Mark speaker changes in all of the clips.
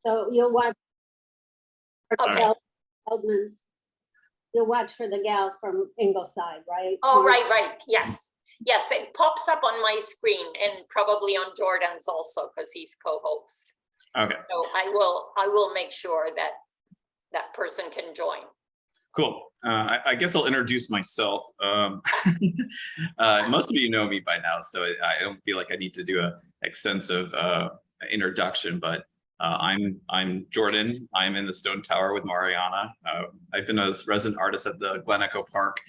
Speaker 1: So you'll watch for the
Speaker 2: Okay.
Speaker 1: gal, Feldman. You'll watch for the gal from Ingleside, right?
Speaker 2: Oh, right. Yes. Yes, it pops up on my screen and probably on Jordan's also because he's co-host.
Speaker 3: Okay.
Speaker 2: So I will make sure that that person can join.
Speaker 3: Cool. I guess I'll introduce myself. Most of you know me by now, so I don't feel like I need to do an extensive introduction, but I'm Jordan. I'm in the Stone Tower with Mariana. I've been a resident artist at the Glen Park,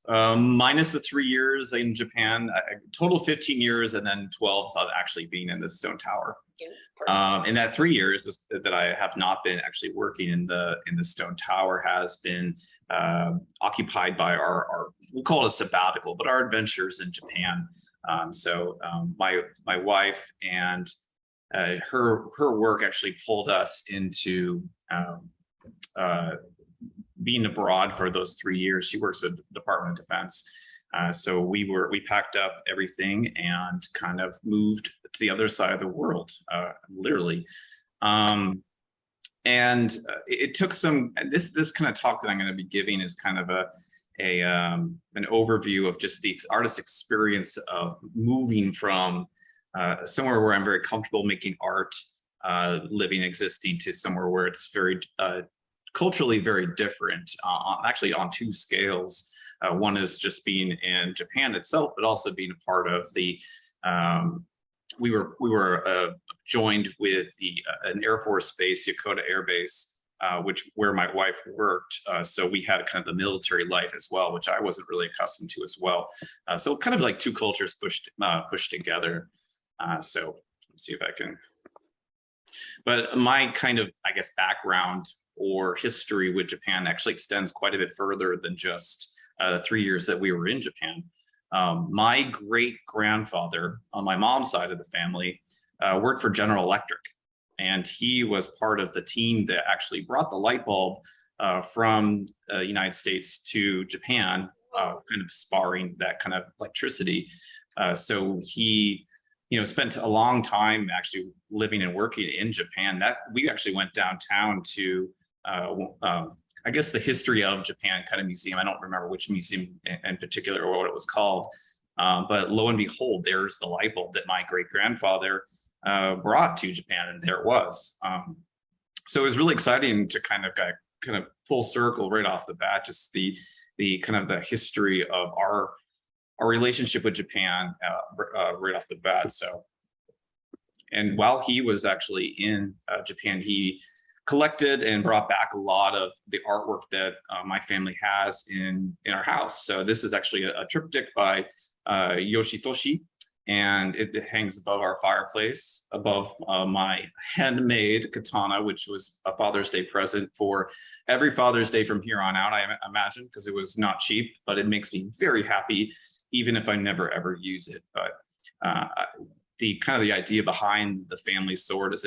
Speaker 3: minus the 3 years in Japan, total 15 years, and then 12 of actually being in the Stone Tower. And that 3 years that I have not been actually working in the Stone Tower has been occupied by our we'll call it a sabbatical, but our adventures in Japan. My wife and her work actually pulled us into being abroad for those 3 years. She works with the Department of Defense. So we packed up everything and kind of moved to the other side of the world, literally. And it took some, this kind of talk that I'm going to be giving is kind of an overview of just the artist experience of moving from somewhere where I'm very comfortable making art, living, existing, to somewhere where it's very culturally very different, actually on two scales. One is just being in Japan itself, but also being a part of the, we were joined with an Air Force base, Yokota Air Base, where my wife worked. So we had kind of the military life as well, which I wasn't really accustomed to as well. So kind of like two cultures pushed together. So let's see if I can, but my kind of, I guess, background or history with Japan actually extends quite a bit further than just 3 years that we were in Japan. My great-grandfather on my mom's side of the family worked for General Electric, and he was part of the team that actually brought the light bulb from the United States to Japan, kind of sparring that kind of electricity. So he, spent a long time actually living and working in Japan. That we actually went downtown to, I guess, the History of Japan kind of museum. I don't remember which museum in particular or what it was called, but lo and behold, there's the light bulb that my great-grandfather brought to Japan, and there it was. So it was really exciting to kind of full circle right off the bat, just the kind of the history of our relationship with Japan right off the bat. So, and while he was actually in Japan, he collected and brought back a lot of the artwork that my family has in our house. So this is actually a triptych by Yoshitoshi, and it hangs above our fireplace, above my handmade katana, which was a Father's Day present for every Father's Day from here on out, I imagine, because it was not cheap, but it makes me very happy, even if I never ever use it. But the kind of the idea behind the family sword is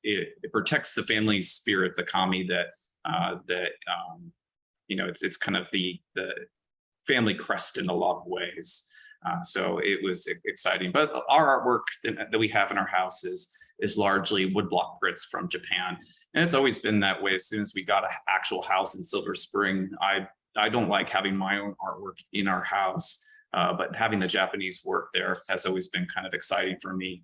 Speaker 3: it protects the family spirit, the kami, it's kind of the family crest in a lot of ways. So it was exciting. But our artwork that we have in our house is largely woodblock prints from Japan, and it's always been that way. As soon as we got an actual house in Silver Spring, I don't like having my own artwork in our house, but having the Japanese work there has always been kind of exciting for me.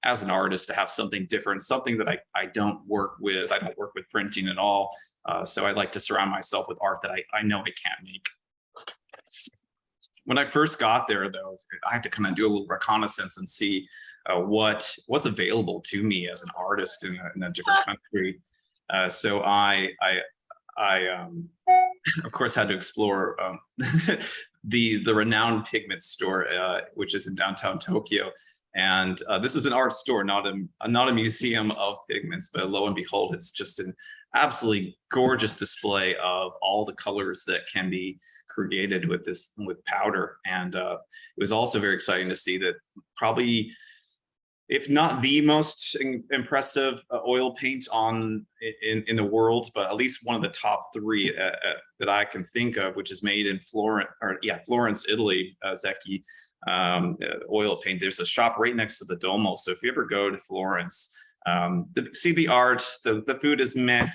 Speaker 3: As an artist, to have something different, something that I don't work with. I don't work with printing at all. So I like to surround myself with art that I know I can't make. When I first got there, though, I had to kind of do a little reconnaissance and see what's available to me as an artist in a different country. So I of course had to explore the renowned pigment store, which is in downtown Tokyo. And this is an art store, not a museum of pigments, but lo and behold, it's just an absolutely gorgeous display of all the colors that can be created with powder. And it was also very exciting to see that probably, if not the most impressive oil paint in the world, but at least one of the top three that I can think of, which is made in Florence, Italy, Zecchi oil paint. There's a shop right next to the Duomo. So if you ever go to Florence, See the art, the food is meh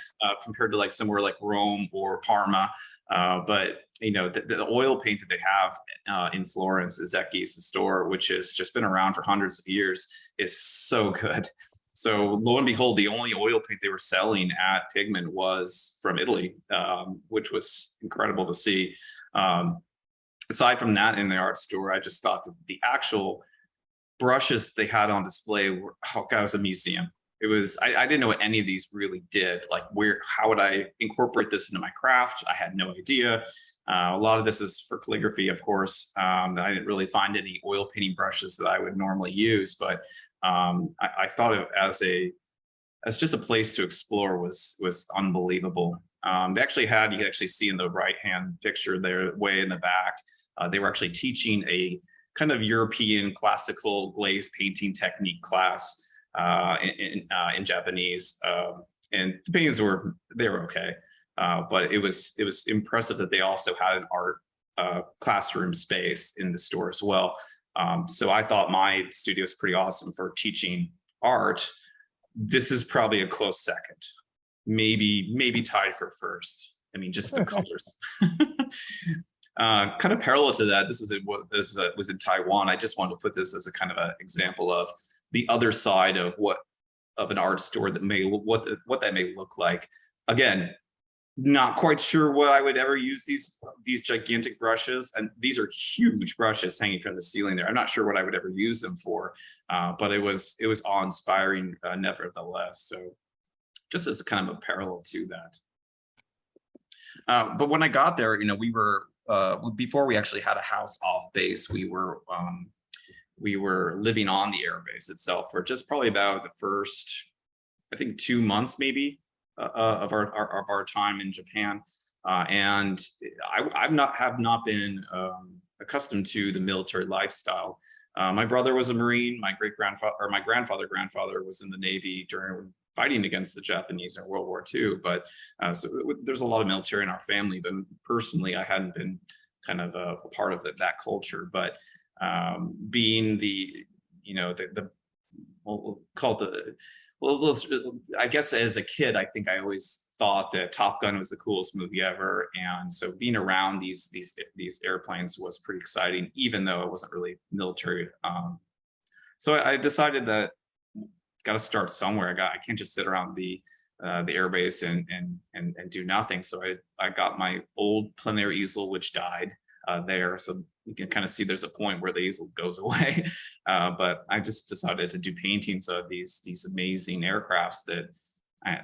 Speaker 3: compared to like somewhere like Rome or Parma. But you know, the oil paint that they have in Florence, Zecchi's, the store, which has just been around for hundreds of years, is so good. So lo and behold, the only oil paint they were selling at Pigment was from Italy, which was incredible to see. Aside from that, in the art store, I just thought that the actual brushes they had on display were, oh God, it was a museum. It was, I didn't know what any of these really did. Like how would I incorporate this into my craft? I had no idea. A lot of this is for calligraphy, of course. I didn't really find any oil painting brushes that I would normally use, but I thought of it as just a place to explore was unbelievable. They actually had, you can actually see in the right-hand picture there, way in the back, they were actually teaching a kind of European classical glaze painting technique class in Japanese, and the paintings they were okay, but it was impressive that they also had an art classroom space in the store as well. So I thought my studio is pretty awesome for teaching art. This is probably a close second, maybe tied for first. I mean, just the colors. Kind of parallel to that, this was in Taiwan. I just wanted to put this as a kind of an example of the other side of an art store that what that may look like. Again, not quite sure what I would ever use these gigantic brushes, and these are huge brushes hanging from the ceiling there. I'm not sure what I would ever use them for, but it was awe-inspiring nevertheless. So just as a kind of a parallel to that. But when I got there, you know, we were before we actually had a house off base, we were living on the air base itself for just probably about the first, I think, 2 months maybe of our time in Japan, and have not been accustomed to the military lifestyle. My brother was a Marine. My grandfather was in the Navy during fighting against the Japanese in World War II. But so there's a lot of military in our family, but personally, I hadn't been kind of a part of that culture. But being I guess as a kid, I think I always thought that Top Gun was the coolest movie ever, and so being around these airplanes was pretty exciting, even though it wasn't really military. So I decided that got to start somewhere. I can't just sit around the airbase and do nothing. So I got my old plein air easel, which died there. So you can kind of see there's a point where the easel goes away. But I just decided to do paintings of these amazing aircrafts that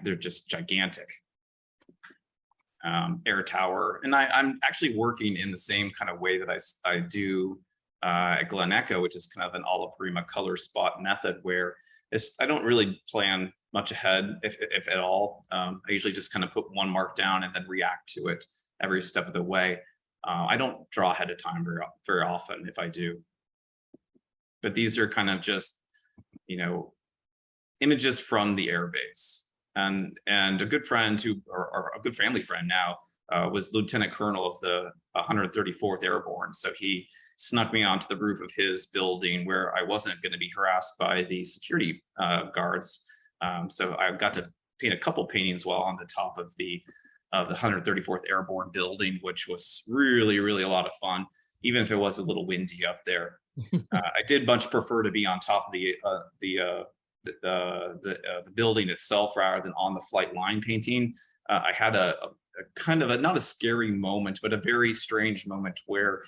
Speaker 3: they're just gigantic. Air tower, and I'm actually working in the same kind of way that I do at Glen Echo, which is kind of an alla prima color spot method, where I don't really plan much ahead, if at all. I usually just kind of put one mark down and then react to it every step of the way. I don't draw ahead of time very often, if I do. But these are kind of just, you know, images from the airbase. And a good friend or a good family friend now, was Lieutenant Colonel of the 134th Airborne. So he snuck me onto the roof of his building where I wasn't going to be harassed by the security guards. So I got to paint a couple paintings while on the top of the 134th Airborne building, which was really, really a lot of fun, even if it was a little windy up there. I did much prefer to be on top of the building itself rather than on the flight line painting. I had a kind of not a scary moment, but a very strange moment where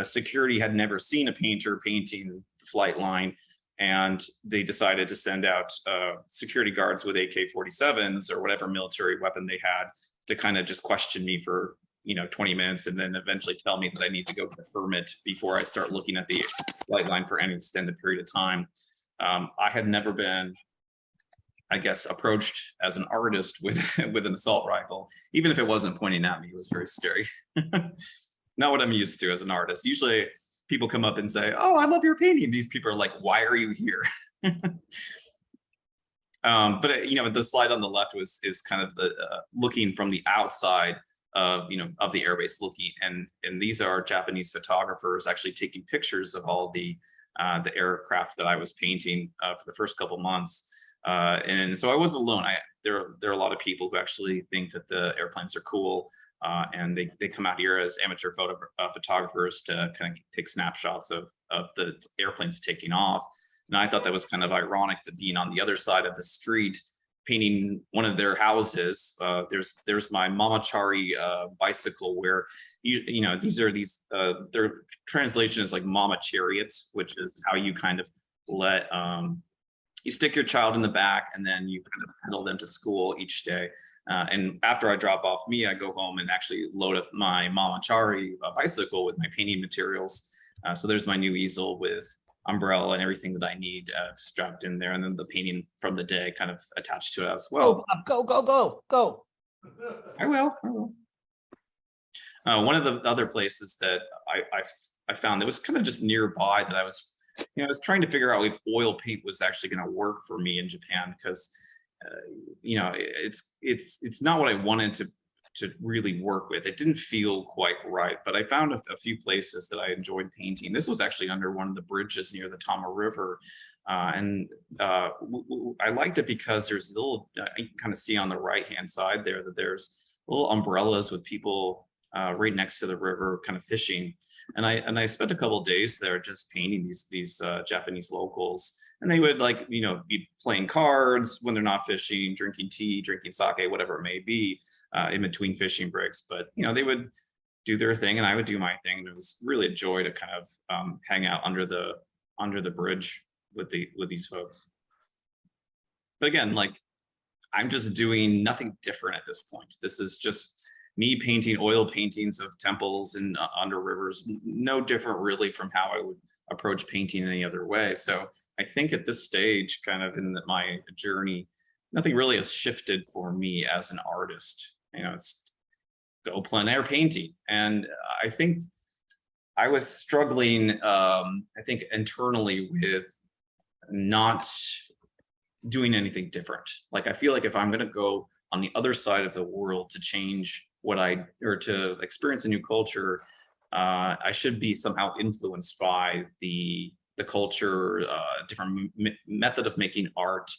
Speaker 3: security had never seen a painter painting the flight line, and they decided to send out security guards with AK-47s or whatever military weapon they had to kind of just question me for 20 minutes, and then eventually tell me that I need to go get a permit before I start looking at the flight line for any extended period of time. I had never been, I guess, approached as an artist with an assault rifle, even if it wasn't pointing at me. It was very scary. Not what I'm used to as an artist. Usually people come up and say, "Oh, I love your painting." These people are like, "Why are you here?" But the slide on the left is kind of the looking from the outside of the airbase, looking, and these are Japanese photographers actually taking pictures of all the aircraft that I was painting for the first couple months. And so I wasn't alone. There are a lot of people who actually think that the airplanes are cool. And they come out here as amateur photographers to kind of take snapshots of the airplanes taking off. And I thought that was kind of ironic to being on the other side of the street, painting one of their houses. There's my mamachari bicycle, where you know their translation is like mama chariot, which is how you kind of let you stick your child in the back and then you kind of pedal them to school each day. And after I drop off me, I go home and actually load up my mamachari bicycle with my painting materials. So there's my new easel with umbrella and everything that I need strapped in there, and then the painting from the day kind of attached to it as well.
Speaker 4: Go.
Speaker 3: I will. One of the other places that I found that was kind of just nearby that I was trying to figure out if oil paint was actually going to work for me in Japan, because it's not what I wanted to really work with. It didn't feel quite right, but I found a few places that I enjoyed painting. This was actually under one of the bridges near the Tama River. I liked it because there's little, you can kind of see on the right-hand side there that there's little umbrellas with people right next to the river kind of fishing. And I spent a couple of days there just painting these Japanese locals. And they would be playing cards when they're not fishing, drinking tea, drinking sake, whatever it may be, in between fishing breaks. But they would do their thing and I would do my thing. And it was really a joy to kind of hang out under the bridge with these folks. But again, I'm just doing nothing different at this point. This is just me painting oil paintings of temples and under rivers, no different really from how I would approach painting any other way. So I think at this stage, kind of in my journey, nothing really has shifted for me as an artist. It's go plein air painting. And I think I was struggling, I think internally with not doing anything different. I feel like if I'm going to go on the other side of the world to change or to experience a new culture, I should be somehow influenced by the culture, different method of making art.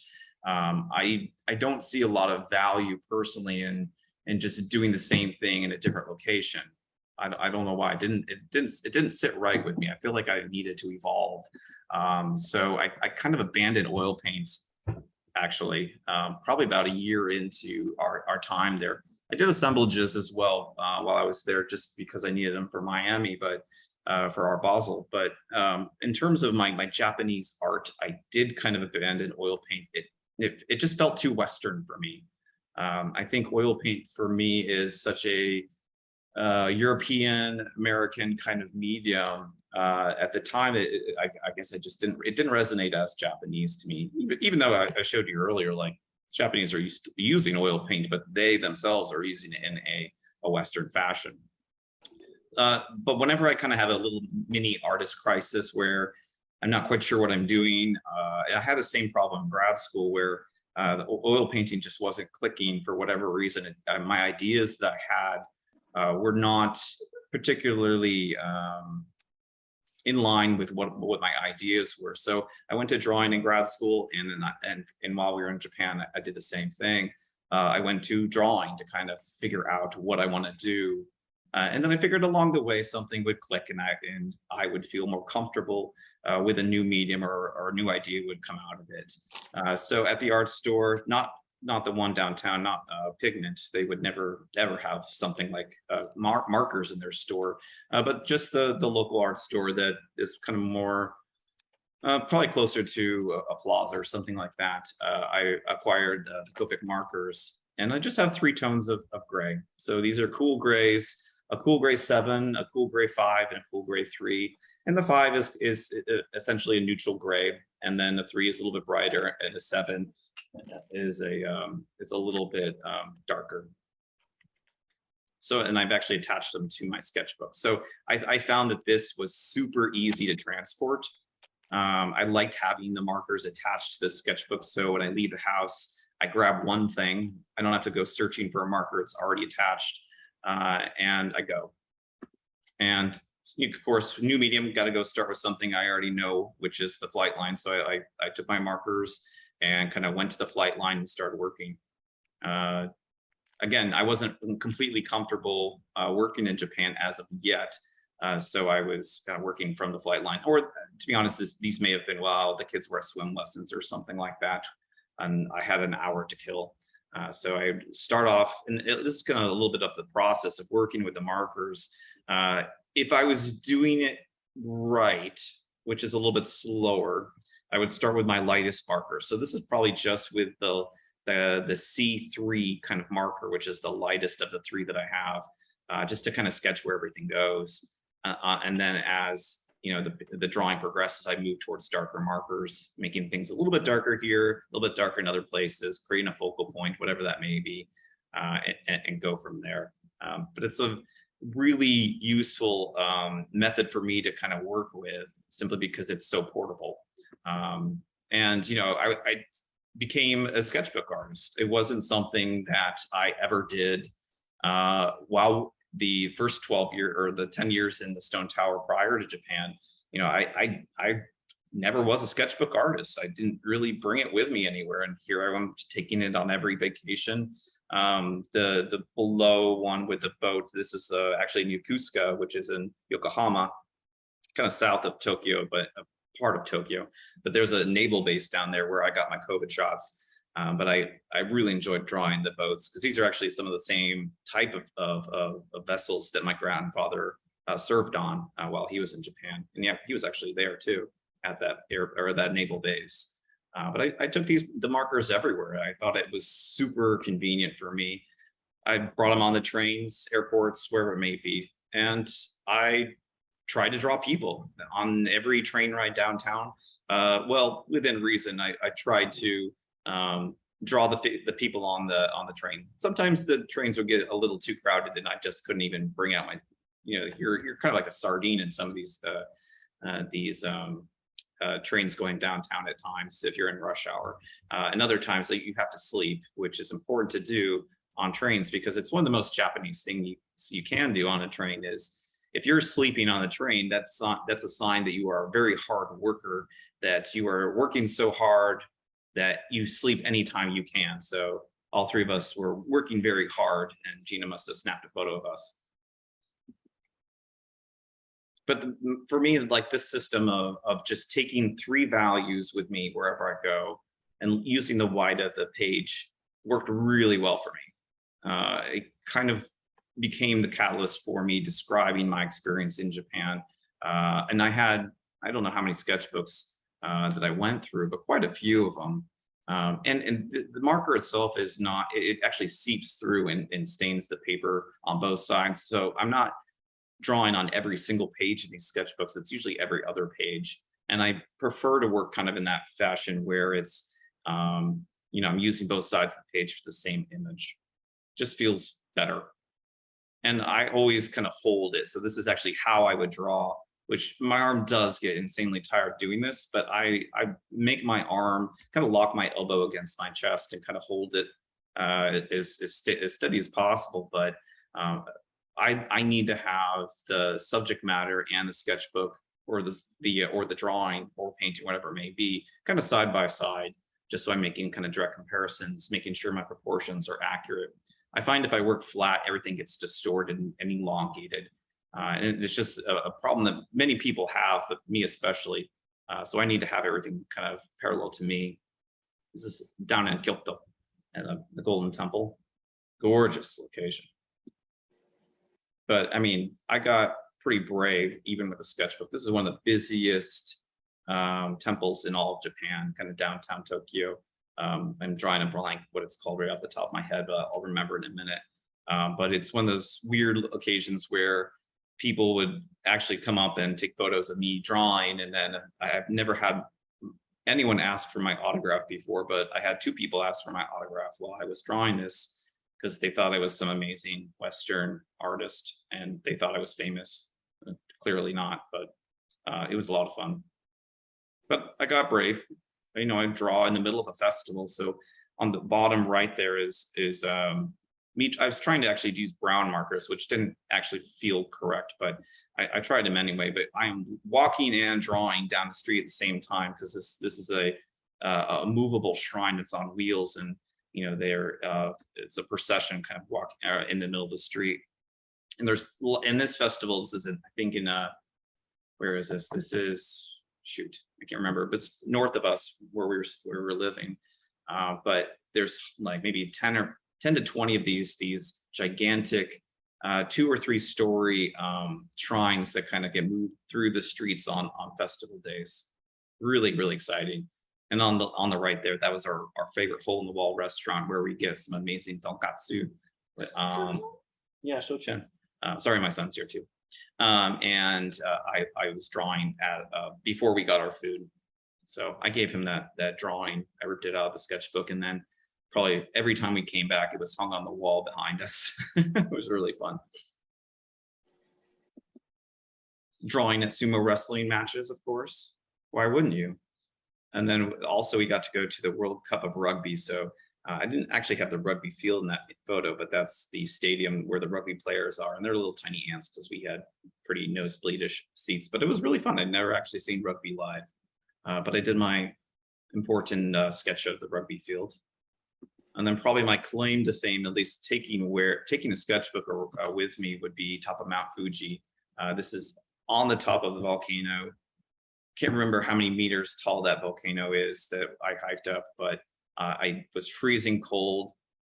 Speaker 3: I don't see a lot of value personally in just doing the same thing in a different location. I don't know why it didn't sit right with me. I feel like I needed to evolve. So I kind of abandoned oil paints actually, probably about a year into our time there. I did assemblages as well while I was there, just because I needed them for Miami, but for our Basel. But in terms of my Japanese art, I did kind of abandon oil paint. It just felt too Western for me. I think oil paint for me is such a European American kind of medium. At the time, I guess it didn't resonate as Japanese to me, even though I showed you earlier, Japanese are used to using oil paint, but they themselves are using it in a Western fashion. But whenever I kind of have a little mini artist crisis where I'm not quite sure what I'm doing, I had the same problem in grad school where the oil painting just wasn't clicking for whatever reason. My ideas that I had were not particularly in line with what my ideas were. So I went to drawing in grad school, and while we were in Japan, I did the same thing. I went to drawing to kind of figure out what I want to do. And then I figured along the way something would click and I would feel more comfortable with a new medium or a new idea would come out of it. So at the art store, not the one downtown, not Pigment, they would never ever have something like markers in their store, but just the local art store that is kind of more probably closer to a plaza or something like that. I acquired Copic markers, and I just have 3 tones of gray. So these are cool grays, a cool gray 7, a cool gray 5, and a cool gray 3. And the 5 is essentially a neutral gray, and then the 3 is a little bit brighter, and the 7 is a little bit darker. So, and I've actually attached them to my sketchbook. So I found that this was super easy to transport. I liked having the markers attached to the sketchbook. So when I leave the house, I grab one thing. I don't have to go searching for a marker. It's already attached, and I go. And of course, new medium, got to go start with something I already know, which is the flight line. So I took my markers and kind of went to the flight line and started working. Again, I wasn't completely comfortable working in Japan as of yet. So I was kind of working from the flight line, or to be honest, these may have been while the kids were at swim lessons or something like that. And I had an hour to kill. So I start off, and this is kind of a little bit of the process of working with the markers. If I was doing it right, which is a little bit slower, I would start with my lightest marker. So this is probably just with the C3 kind of marker, which is the lightest of the three that I have, just to kind of sketch where everything goes. And then as you know, the drawing progresses, I move towards darker markers, making things a little bit darker here, a little bit darker in other places, creating a focal point, whatever that may be, and go from there. But it's a really useful method for me to kind of work with, simply because it's so portable. And you know, I became a sketchbook artist. It wasn't something that I ever did while the first 12 years or the 10 years in the Stone Tower prior to Japan. You know, I never was a sketchbook artist. I didn't really bring it with me anywhere. And here I am taking it on every vacation. The below one with the boat, this is actually in Yokosuka, which is in Yokohama, kind of south of Tokyo, but a part of Tokyo. But there's a naval base down there where I got my COVID shots. But I really enjoyed drawing the boats, because these are actually some of the same type of vessels that my grandfather served on while he was in Japan. And yeah, he was actually there too at that naval base. But I took the markers everywhere. I thought it was super convenient for me. I brought them on the trains, airports, wherever it may be. And I tried to draw people on every train ride downtown. Well, within reason, I tried to draw the people on the train. Sometimes the trains would get a little too crowded and I just couldn't even bring out my, you know, you're kind of like a sardine in some of these trains going downtown at times if you're in rush hour. And other times that you have to sleep, which is important to do on trains, because it's one of the most Japanese things you can do on a train is, if you're sleeping on the train, that's a sign that you are a very hard worker, that you are working so hard that you sleep anytime you can. So all three of us were working very hard, and Gina must have snapped a photo of us. But for me, like this system of just taking three values with me wherever I go and using the wide of the page worked really well for me. It kind of became the catalyst for me describing my experience in Japan. And I don't know how many sketchbooks that I went through, but quite a few of them. And the marker itself is not, it actually seeps through and stains the paper on both sides. So I'm not drawing on every single page in these sketchbooks. It's usually every other page. And I prefer to work kind of in that fashion where it's, you know, I'm using both sides of the page for the same image. Just feels better. And I always kind of hold it. So this is actually how I would draw, which my arm does get insanely tired doing this, but I make my arm kind of lock my elbow against my chest and kind of hold it as steady as possible. But I need to have the subject matter and the sketchbook or the drawing or painting, whatever it may be, kind of side by side, just so I'm making kind of direct comparisons, making sure my proportions are accurate. I find if I work flat, everything gets distorted and elongated. And it's just a problem that many people have, but me especially. So I need to have everything kind of parallel to me. This is down in Kyoto, and the Golden Temple. Gorgeous location. But I mean, I got pretty brave even with the sketchbook. This is one of the busiest temples in all of Japan, kind of downtown Tokyo. I'm drawing a blank what it's called right off the top of my head, but I'll remember in a minute. But it's one of those weird occasions where people would actually come up and take photos of me drawing. And then I've never had anyone ask for my autograph before, but I had two people ask for my autograph while I was drawing this, because they thought I was some amazing Western artist and they thought I was famous. Clearly not, but it was a lot of fun. But I got brave. You know, I draw in the middle of a festival. So on the bottom right there is me. I was trying to actually use brown markers, which didn't actually feel correct, but I tried them anyway. But I am walking and drawing down the street at the same time, because this is a a movable shrine that's on wheels, and it's a procession kind of walking in the middle of the street. And there's in this festival, this is I think in where is this? This is, shoot, I can't remember, but it's north of us where we were living. But there's like maybe 10 to 20 of these gigantic 2 or 3 story shrines that kind of get moved through the streets on festival days. Really, really exciting. And on the right there, that was our favorite hole in the wall restaurant where we get some amazing tonkatsu. But yeah, Shochan. Sorry, my son's here too. And I was drawing before we got our food. So I gave him that drawing. I ripped it out of the sketchbook, and then probably every time we came back, it was hung on the wall behind us. It was really fun. Drawing at sumo wrestling matches, of course. Why wouldn't you? And then also we got to go to the World Cup of Rugby. So I didn't actually have the rugby field in that photo, but that's the stadium where the rugby players are. And they're little tiny ants because we had pretty nosebleedish seats, but it was really fun. I'd never actually seen rugby live, but I did my important sketch of the rugby field. And then probably my claim to fame, at least taking a sketchbook with me, would be top of Mount Fuji. This is on the top of the volcano. Can't remember how many meters tall that volcano is that I hiked up, but I was freezing cold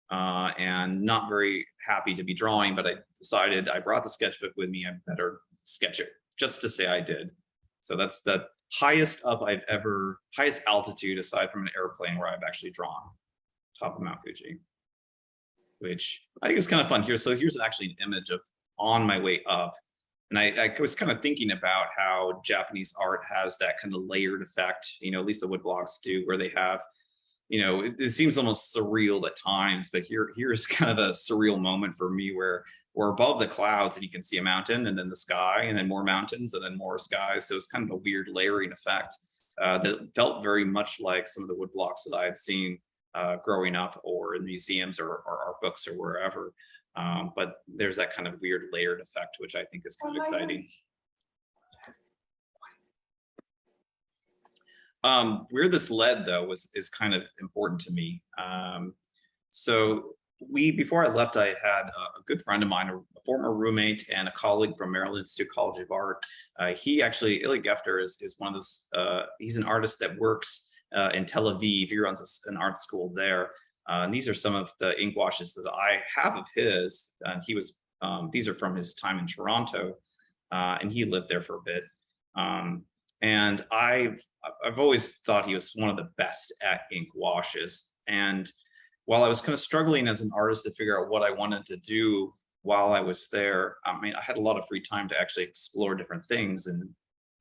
Speaker 3: and not very happy to be drawing, but I decided I brought the sketchbook with me. I better sketch it just to say I did. So that's the highest altitude aside from an airplane where I've actually drawn, top of Mount Fuji, which I think is kind of fun here. So here's actually an image of on my way up. And I was kind of thinking about how Japanese art has that kind of layered effect, at least the woodblocks do, where they have, it seems almost surreal at times, but here's kind of a surreal moment for me where we're above the clouds and you can see a mountain and then the sky and then more mountains and then more sky. So it's kind of a weird layering effect that felt very much like some of the woodblocks that I had seen growing up or in museums or art books or wherever. But there's that kind of weird layered effect, which I think is kind of exciting. Where this led, though, is kind of important to me. So before I left, I had a good friend of mine, a former roommate and a colleague from Maryland Institute College of Art. He actually, Ilya Gefter is one of those, he's an artist that works in Tel Aviv. He runs an art school there. And these are some of the ink washes that I have of his. And these are from his time in Toronto, and he lived there for a bit. And I've always thought he was one of the best at ink washes. And while I was kind of struggling as an artist to figure out what I wanted to do while I was there, I mean, I had a lot of free time to actually explore different things and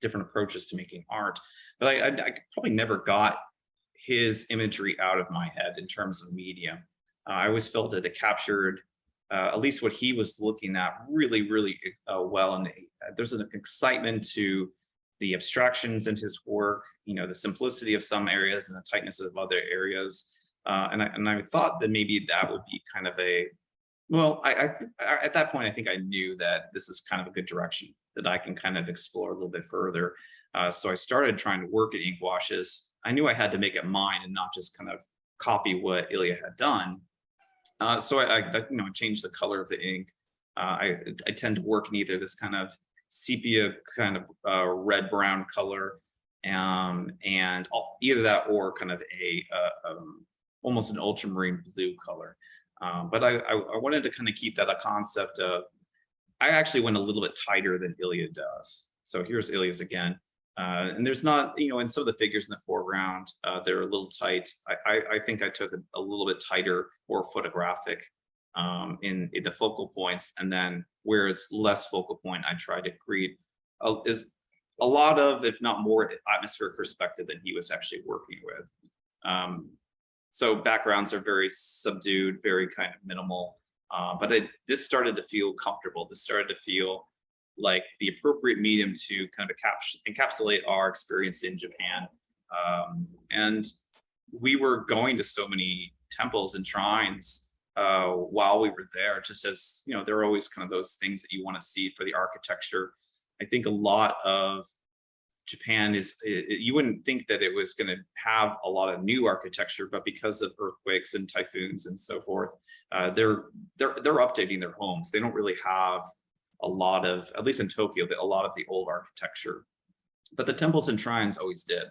Speaker 3: different approaches to making art. But I probably never got his imagery out of my head in terms of medium. I always felt that it captured at least what he was looking at really, really well. And there's an excitement to the abstractions in his work, the simplicity of some areas and the tightness of other areas. And I thought that maybe that would be kind of at that point, I think I knew that this is kind of a good direction that I can kind of explore a little bit further. So I started trying to work at ink washes. I knew I had to make it mine and not just kind of copy what Ilya had done. So I changed the color of the ink. I tend to work in either this kind of sepia kind of red-brown color, and either that or kind of almost an ultramarine blue color. But I wanted to kind of keep that a concept of, I actually went a little bit tighter than Ilya does. So here's Ilya's again. And there's not, and some of the figures in the foreground, they're a little tight. I think I took a little bit tighter, more photographic in the focal points. And then where it's less focal point, I tried to create is a lot of, if not more, atmospheric perspective than he was actually working with. So backgrounds are very subdued, very kind of minimal, but this started to feel comfortable. This started to feel like the appropriate medium to kind of encapsulate our experience in Japan. And we were going to so many temples and shrines while we were there, just as, there are always kind of those things that you want to see for the architecture. I think a lot of Japan is, you wouldn't think that it was going to have a lot of new architecture, but because of earthquakes and typhoons and so forth, they're updating their homes. They don't really have a lot of, at least in Tokyo, a lot of the old architecture, but the temples and shrines always did.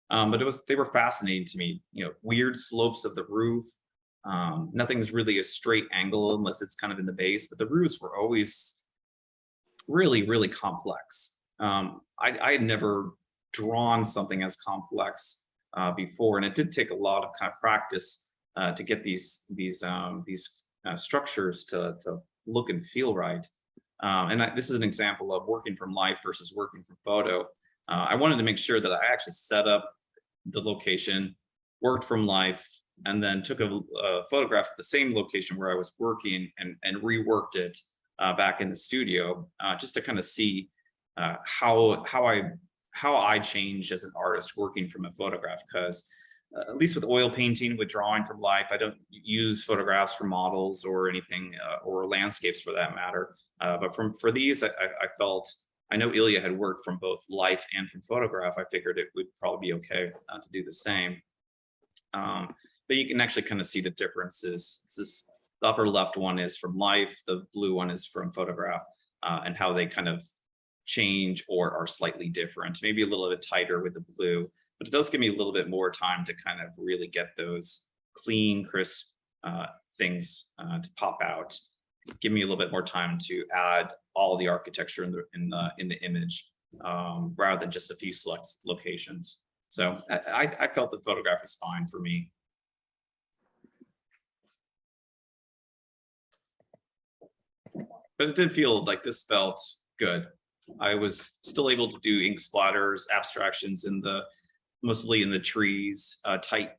Speaker 3: But they were fascinating to me. You know, weird slopes of the roof. Nothing's really a straight angle unless it's kind of in the base, but the roofs were always really, really complex. I had never drawn something as complex before, and it did take a lot of kind of practice to get these structures to look and feel right. This is an example of working from life versus working from photo. I wanted to make sure that I actually set up the location, worked from life, and then took a photograph of the same location where I was working and reworked it back in the studio, just to kind of see how I change as an artist working from a photograph. Because at least with oil painting, with drawing from life, I don't use photographs for models or anything, or landscapes for that matter. But for these, I felt, I know Ilya had worked from both life and from photograph. I figured it would probably be okay to do the same. But you can actually kind of see the differences. The upper left one is from life, the blue one is from photograph, and how they kind of change or are slightly different. Maybe a little bit tighter with the blue, but it does give me a little bit more time to kind of really get those clean, crisp things to pop out. Give me a little bit more time to add all the architecture in the image, rather than just a few select locations. So I felt the photograph is fine for me. But it did feel like this felt good. I was still able to do ink splatters, abstractions mostly in the trees, tight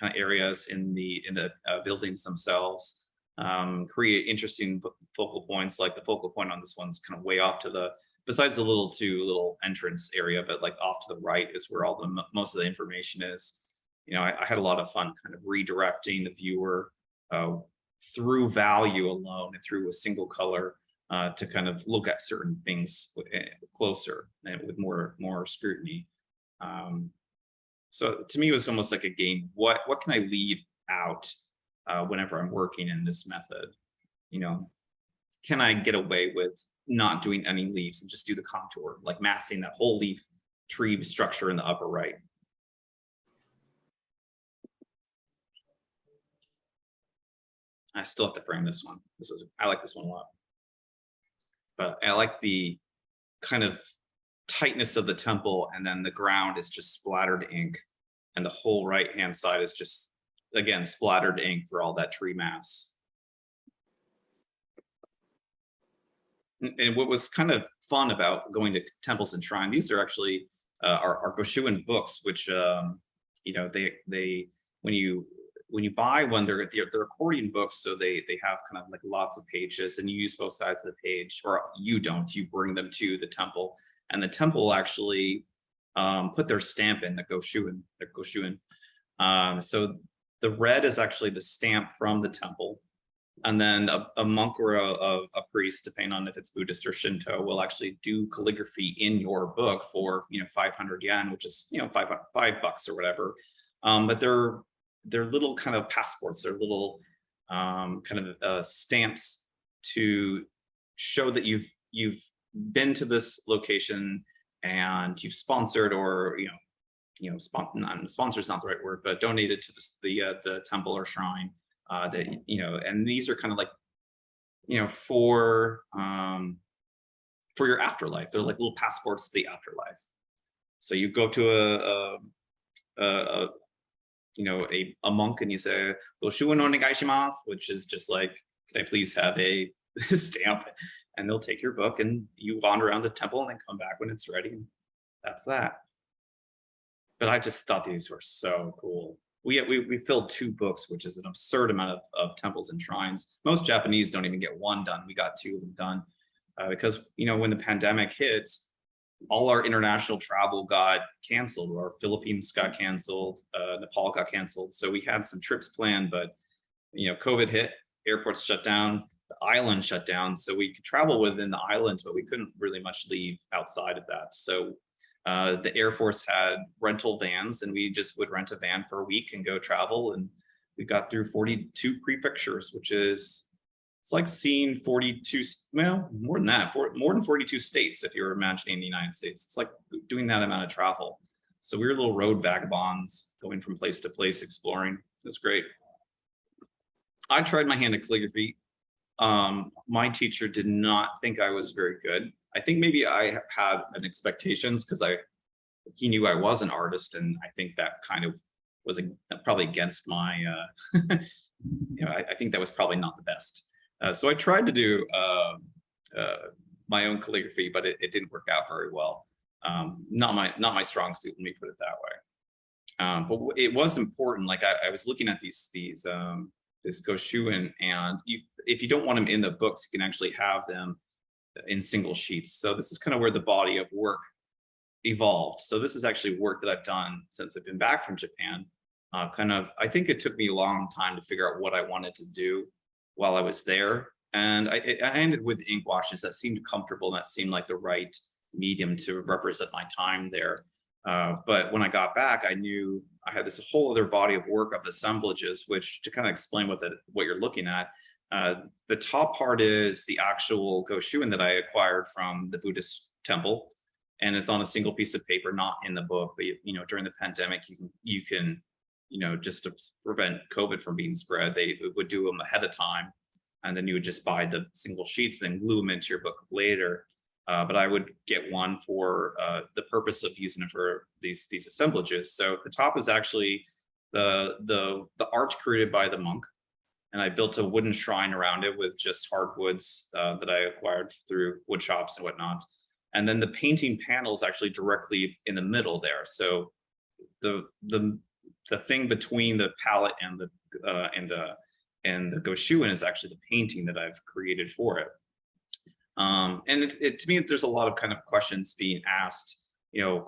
Speaker 3: kind of areas in the buildings themselves. Create interesting focal points, like the focal point on this one's kind of way off to the, besides the little entrance area, but like off to the right is where all the most of the information is. You know, I had a lot of fun kind of redirecting the viewer through value alone and through a single color to kind of look at certain things closer and with more scrutiny. So to me, it was almost like a game. What can I leave out whenever I'm working in this method? You know, can I get away with not doing any leaves and just do the contour, like massing that whole leaf tree structure in the upper right? I still have to frame this one. I like this one a lot. But I like the kind of tightness of the temple, and then the ground is just splattered ink, and the whole right-hand side is just, again, splattered ink for all that tree mass. And what was kind of fun about going to temples and shrine, these are actually our Goshuin books, which you know, they when you buy one, they're accordion books, so they have kind of like lots of pages, and you use both sides of the page, or you don't. You bring them to the temple, and the temple will actually put their stamp in, the Goshuin. So the red is actually the stamp from the temple, and then a monk or a priest, depending on if it's Buddhist or Shinto, will actually do calligraphy in your book for 500 yen, which is $5 or whatever. But they're little kind of passports. They're little kind of stamps to show that you've been to this location and you've sponsored, or sponsor is not the right word, but donated to the temple or shrine. And these are kind of like for your afterlife. They're like little passports to the afterlife. So you go to a monk and you say, "Goshuin onegai shimasu," which is just like, "Can I please have a stamp?" And they'll take your book, and you wander around the temple and then come back when it's ready. And that's that. But I just thought these were so cool. We filled 2 books, which is an absurd amount of temples and shrines. Most Japanese don't even get 1 done. We got 2 of them done because when the pandemic hit, all our international travel got canceled. Our Philippines got canceled, Nepal got canceled. So we had some trips planned, but COVID hit, airports shut down, the island shut down. So we could travel within the island, but we couldn't really much leave outside of that. So The Air Force had rental vans, and we just would rent a van for a week and go travel. And we got through 42 prefectures, which is, it's like seeing 42, well, more than that, more than 42 states, if you're imagining the United States. It's like doing that amount of travel. So we were little road vagabonds going from place to place, exploring. It was great. I tried my hand at calligraphy. My teacher did not think I was very good. I think maybe I had an expectations because he knew I was an artist, and I think that kind of was probably against my, I think that was probably not the best. So I tried to do my own calligraphy, but it didn't work out very well. Not my strong suit, let me put it that way. But it was important. Like I was looking at this Goshuin, and if you don't want them in the books, you can actually have them in single sheets. So this is kind of where the body of work evolved. So this is actually work that I've done since I've been back from Japan. I think it took me a long time to figure out what I wanted to do while I was there. And I ended with ink washes that seemed comfortable, and that seemed like the right medium to represent my time there. But when I got back, I knew I had this whole other body of work of assemblages, which, to kind of explain what you're looking at, the top part is the actual Goshuin that I acquired from the Buddhist temple, and it's on a single piece of paper, not in the book. But during the pandemic, you can just to prevent COVID from being spread, they would do them ahead of time, and then you would just buy the single sheets, then glue them into your book later. But I would get one for the purpose of using it for these assemblages. So the top is actually the arch created by the monk, and I built a wooden shrine around it with just hardwoods that I acquired through wood shops and whatnot. And then the painting panel is actually directly in the middle there. So the thing between the palette and the Goshuin is actually the painting that I've created for it. And to me, there's a lot of kind of questions being asked,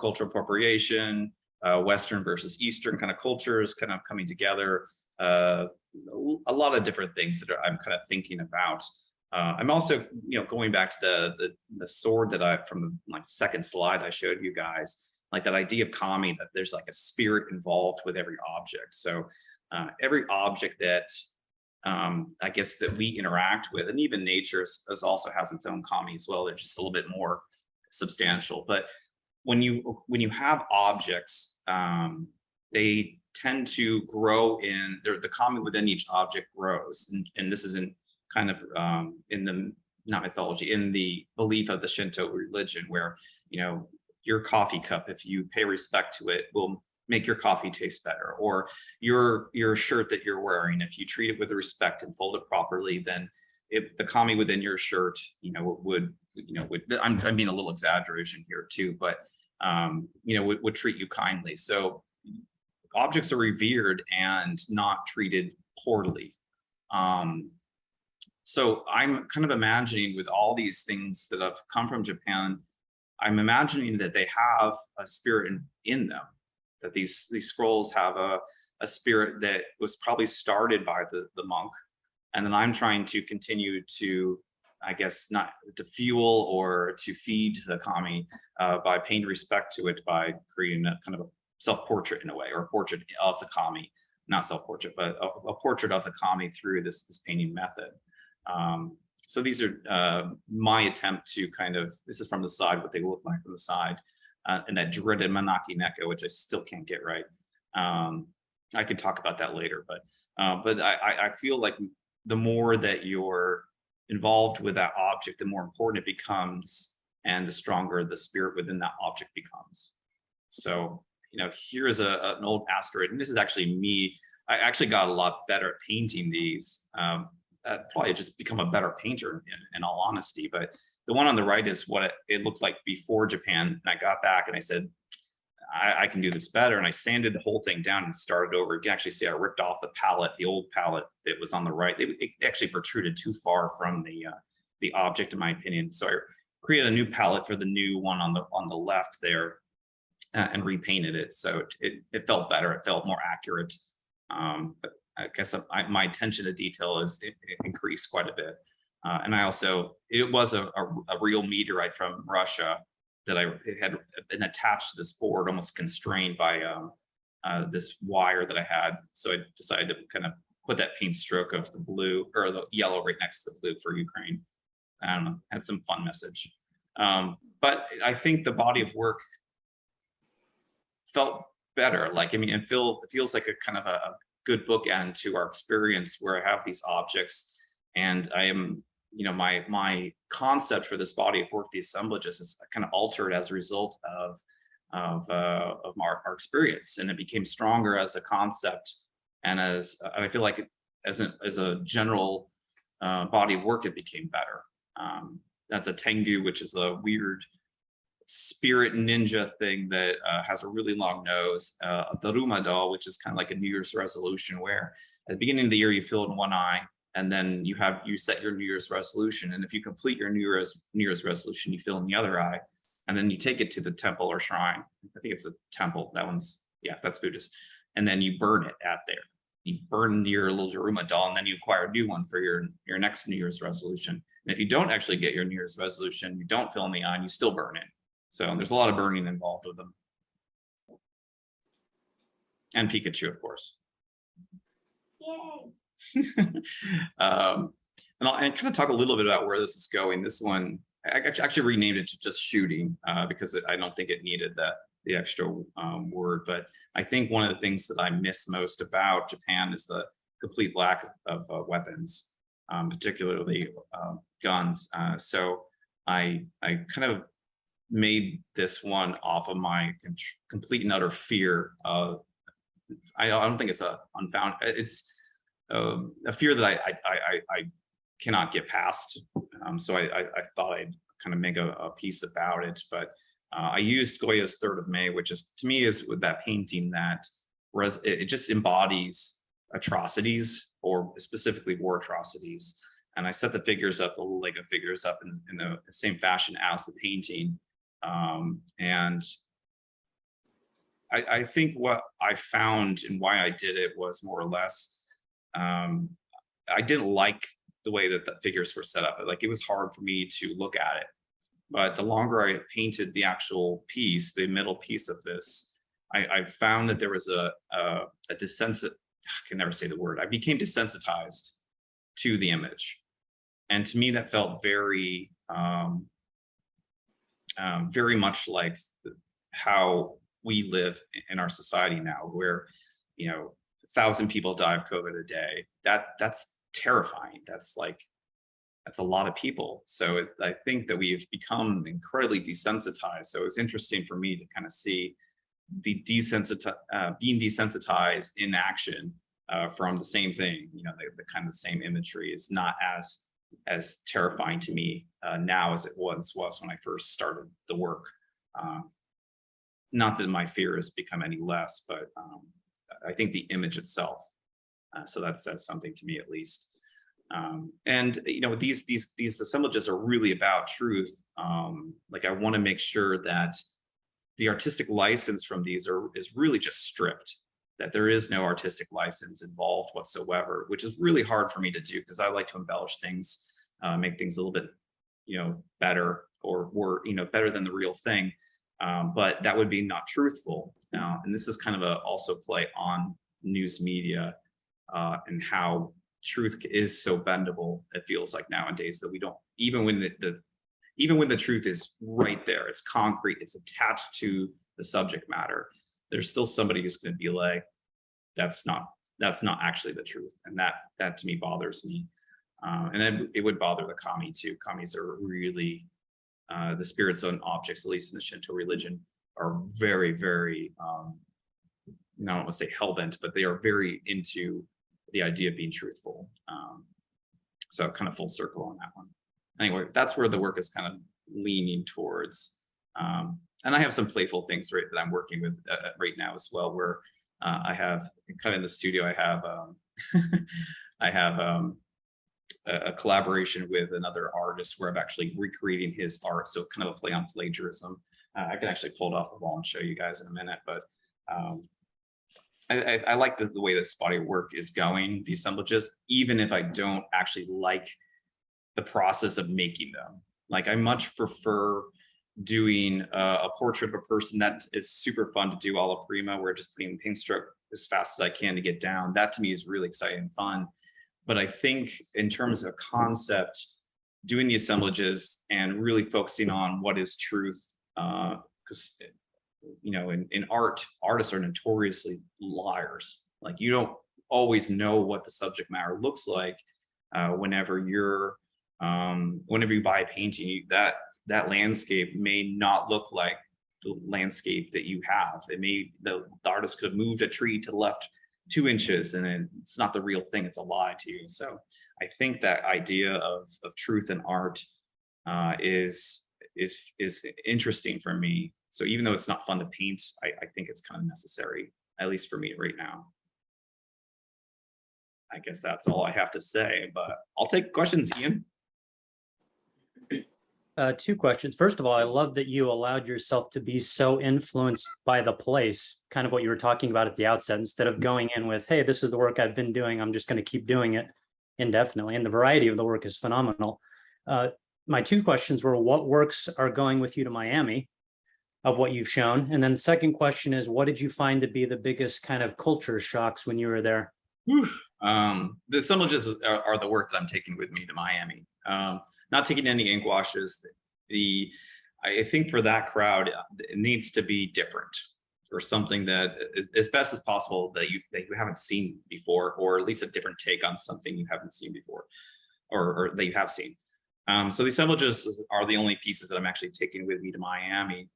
Speaker 3: cultural appropriation, Western versus Eastern kind of cultures kind of coming together, a lot of different things that I'm kind of thinking about. I'm also, going back to the sword that from the second slide I showed you guys, like that idea of kami, that there's like a spirit involved with every object. So every object that I guess that we interact with, and even nature also has its own kami as well. They're just a little bit more substantial. But when you have objects, they tend to grow the kami within each object grows, and this is in kind of in the not mythology, in the belief of the Shinto religion, where your coffee cup, if you pay respect to it, will make your coffee taste better, or your shirt that you're wearing, if you treat it with respect and fold it properly, then the kami within your shirt, would I'm being a little exaggeration here too, but would treat you kindly. So objects are revered and not treated poorly. So I'm kind of imagining, with all these things that have come from Japan, I'm imagining that they have a spirit in them, that these scrolls have a spirit that was probably started by the monk, and then I'm trying to continue to, I guess, not to fuel or to feed the kami by paying respect to it, by creating a kind of a self-portrait in a way, or a portrait of the kami, not self-portrait, but a portrait of the kami through this painting method. So these are my attempt to kind of, this is from the side, what they look like from the side, and that dreaded Manaki Neko, which I still can't get right. I could talk about that later, but I feel like the more that you're involved with that object, the more important it becomes, and the stronger the spirit within that object becomes. So, here is an old asteroid, and this is actually me. I actually got a lot better at painting these. Probably just become a better painter in all honesty, but the one on the right is what it looked like before Japan. And I got back and I said, I can do this better. And I sanded the whole thing down and started over. You can actually see I ripped off the palette, the old palette that was on the right. It actually protruded too far from the object, in my opinion. So I created a new palette for the new one on the left there, and repainted it. So it felt better. It felt more accurate. But I guess my attention to detail it increased quite a bit. And I also, it was a real meteorite from Russia that I had been attached to this board, almost constrained by this wire that I had. So I decided to kind of put that paint stroke of the blue or the yellow right next to the blue for Ukraine. I don't know, had some fun message. But I think the body of work felt better. Like, I mean, it feels like a kind of a good bookend to our experience where I have these objects and I am, you know, my concept for this body of work, the assemblages, is kind of altered as a result of our experience, and it became stronger as a concept. And I feel like as a general body of work, it became better. That's a Tengu, which is a weird spirit ninja thing that has a really long nose. A Daruma doll, which is kind of like a New Year's resolution, where at the beginning of the year you fill in one eye, and then you set your New Year's resolution, and if you complete your New Year's resolution, you fill in the other eye, and then you take it to the temple or shrine. I think it's a temple. That one's, yeah, that's Buddhist. And then you burn it at there. You burn your little Daruma doll, and then you acquire a new one for your next New Year's resolution. And if you don't actually get your New Year's resolution, you don't fill in the eye, and you still burn it. So there's a lot of burning involved with them. And Pikachu, of course.
Speaker 1: Yay.
Speaker 3: And kind of talk a little bit about where this is going. This one, I actually renamed it to just shooting because I don't think it needed the extra word. But I think one of the things that I miss most about Japan is the complete lack of weapons, particularly guns. So I kind of made this one off of my complete and utter fear of, I don't think it's it's a fear that I cannot get past. So I thought I'd kind of make a piece about it, but I used Goya's 3rd of May, which is, to me, is with that painting that it just embodies atrocities, or specifically war atrocities. And I set the figures up, the little Lego figures up in the same fashion as the painting. And I think what I found and why I did it was more or less, I didn't like the way that the figures were set up. Like, it was hard for me to look at it. But the longer I painted the actual piece, the middle piece of this, I found that there was a I can never say the word. I became desensitized to the image. And to me, that felt very, very much like how we live in our society now, where, you know, 1,000 people die of COVID a day. That's terrifying. That's a lot of people. So I think that we've become incredibly desensitized. So it's interesting for me to kind of see the being desensitized in action from the same thing. You know, the kind of the same imagery is not as terrifying to me now as it once was when I first started the work. Not that my fear has become any less, but I think the image itself. So that says something to me, at least. And you know, these assemblages are really about truth. Like, I want to make sure that the artistic license from these is really just stripped, that there is no artistic license involved whatsoever, which is really hard for me to do, because I like to embellish things, make things a little bit, you know, better, or you know, better than the real thing. But that would be not truthful. And this is kind of also play on news media and how truth is so bendable. It feels like nowadays that we don't, even when the truth is right there, it's concrete, it's attached to the subject matter, there's still somebody who's going to be like, that's not actually the truth. And that to me bothers me. And then it would bother the kami too. Kamis are really the spirits on objects, at least in the Shinto religion, are very, very, I don't want to say hell-bent, but they are very into the idea of being truthful. So kind of full circle on that one. Anyway, that's where the work is kind of leaning towards. And I have some playful things that I'm working with right now as well, where I have kind of in the studio, I have a collaboration with another artist where I'm actually recreating his art. So kind of a play on plagiarism. I can actually pull it off the wall and show you guys in a minute, but I like the way this body of work is going, the assemblages, even if I don't actually like the process of making them. Like, I much prefer doing a portrait of a person that is super fun to do alla prima, where just putting paint stroke as fast as I can to get down. That to me is really exciting and fun. But I think in terms of concept, doing the assemblages and really focusing on what is truth, because you know, in art, artists are notoriously liars. Like, you don't always know what the subject matter looks like whenever you buy a painting. That landscape may not look like the landscape that you have. It may, the artist could have moved a tree to the left 2 inches, and it's not the real thing, it's a lie to you. So I think that idea of truth in art is interesting for me. So even though it's not fun to paint, I think it's kind of necessary, at least for me right now. I guess that's all I have to say, but I'll take questions, Ian.
Speaker 4: 2 questions. First of all, I love that you allowed yourself to be so influenced by the place, kind of what you were talking about at the outset, instead of going in with, hey, this is the work I've been doing, I'm just going to keep doing it indefinitely. And the variety of the work is phenomenal. My 2 questions were, what works are going with you to Miami of what you've shown? And then the second question is, what did you find to be the biggest kind of culture shocks when you were there?
Speaker 3: The assemblages are the work that I'm taking with me to Miami. Not taking any ink washes. I think for that crowd, it needs to be different, or something that is as best as possible that you haven't seen before, or at least a different take on something you haven't seen before, or that you have seen. So the assemblages are the only pieces that I'm actually taking with me to Miami.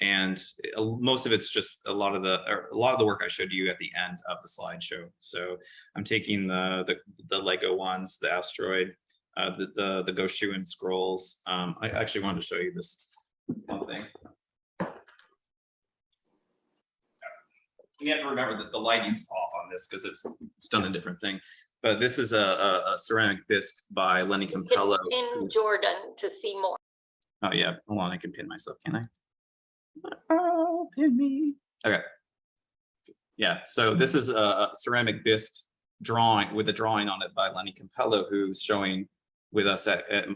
Speaker 3: And most of it's just a lot of the work I showed you at the end of the slideshow. So I'm taking the Lego ones, the asteroid, the Goshuin scrolls. I actually wanted to show you this one thing. You have to remember that the lighting's off on this because it's done a different thing. But this is a ceramic bisque by Lenny Campello.
Speaker 2: In Jordan to see more.
Speaker 3: Oh yeah, hold on, I can pin myself, can I? Oh, pin me. Okay. Yeah, so this is a ceramic bisque drawing with a drawing on it by Lenny Campello, who's showing with us at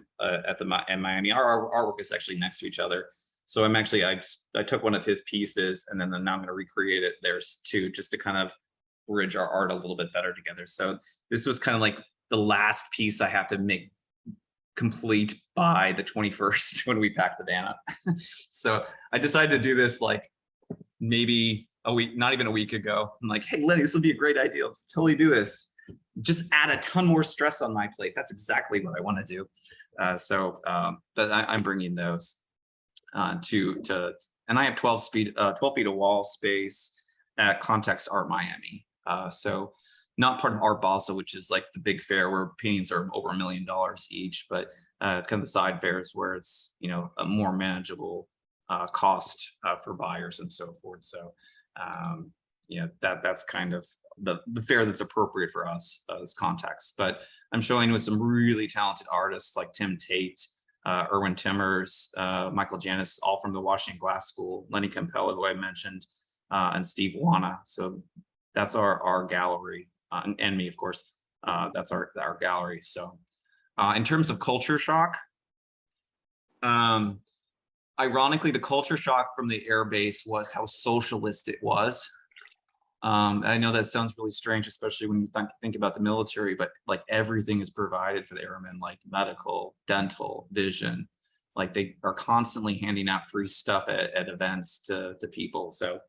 Speaker 3: Miami. Our work is actually next to each other. So I'm actually, I took one of his pieces, and then now I'm going to recreate it. There's 2, just to kind of bridge our art a little bit better together. So this was kind of like the last piece I have to make complete by the 21st when we pack the van up. So I decided to do this like maybe a week, not even a week ago. I'm like, hey, Lenny, this would be a great idea. Let's totally do this. Just add a ton more stress on my plate. That's exactly what I want to do. But I'm bringing those and I have 12 feet of wall space at Context Art Miami. So not part of Art Basel, which is like the big fair where paintings are over $1 million each, but kind of the side fairs where it's, you know, a more manageable cost for buyers and so forth. So yeah, that's kind of the fair that's appropriate for us as Context. But I'm showing with some really talented artists like Tim Tate, Erwin Timmers, Michael Janis, all from the Washington Glass School, Lenny Campello, who I mentioned, and Steve Wana. So that's our gallery, and me, of course. That's our gallery. So in terms of culture shock, ironically, the culture shock from the air base was how socialist it was. I know that sounds really strange, especially when you think about the military, but like everything is provided for the airmen, like medical, dental, vision. Like they are constantly handing out free stuff at events to people. So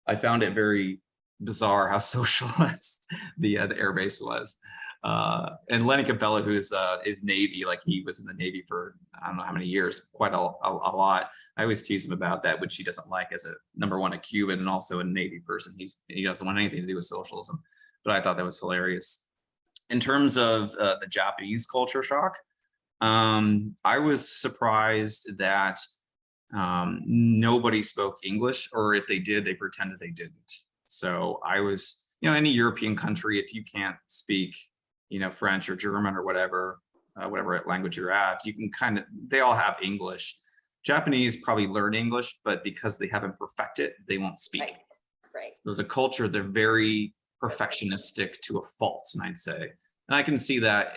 Speaker 3: I found it very bizarre how socialist the airbase was. And Lenny Campello, who is Navy, like he was in the Navy for I don't know how many years, quite a lot. I always tease him about that, which he doesn't like as a Cuban and also a Navy person. He doesn't want anything to do with socialism. But I thought that was hilarious. In terms of the Japanese culture shock, I was surprised that nobody spoke English, or if they did, they pretended they didn't. So I was, you know, any European country, if you can't speak, you know, French or German or whatever language you're at, you can they all have English. Japanese probably learn English, but because they haven't perfected, they won't speak.
Speaker 2: Right.
Speaker 3: There's a culture, they're very perfectionistic to a fault, and I'd say. And I can see that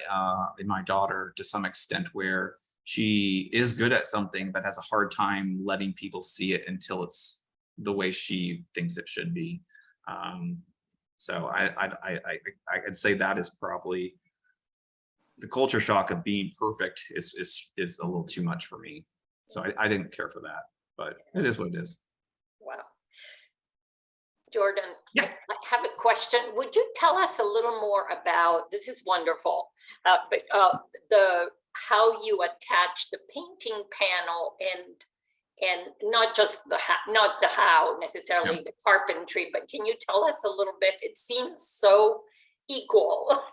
Speaker 3: in my daughter to some extent, where she is good at something, but has a hard time letting people see it until it's the way she thinks it should be. So I'd say that is probably the culture shock of being perfect is a little too much for me. So I didn't care for that, but it is what it is.
Speaker 2: Wow. Jordan,
Speaker 3: Yeah.
Speaker 2: I have a question. Would you tell us a little more about, this is wonderful, but how you attach the painting panel and not just not the how necessarily,
Speaker 3: Yeah.
Speaker 2: the carpentry, but can you tell us a little bit? It seems so equal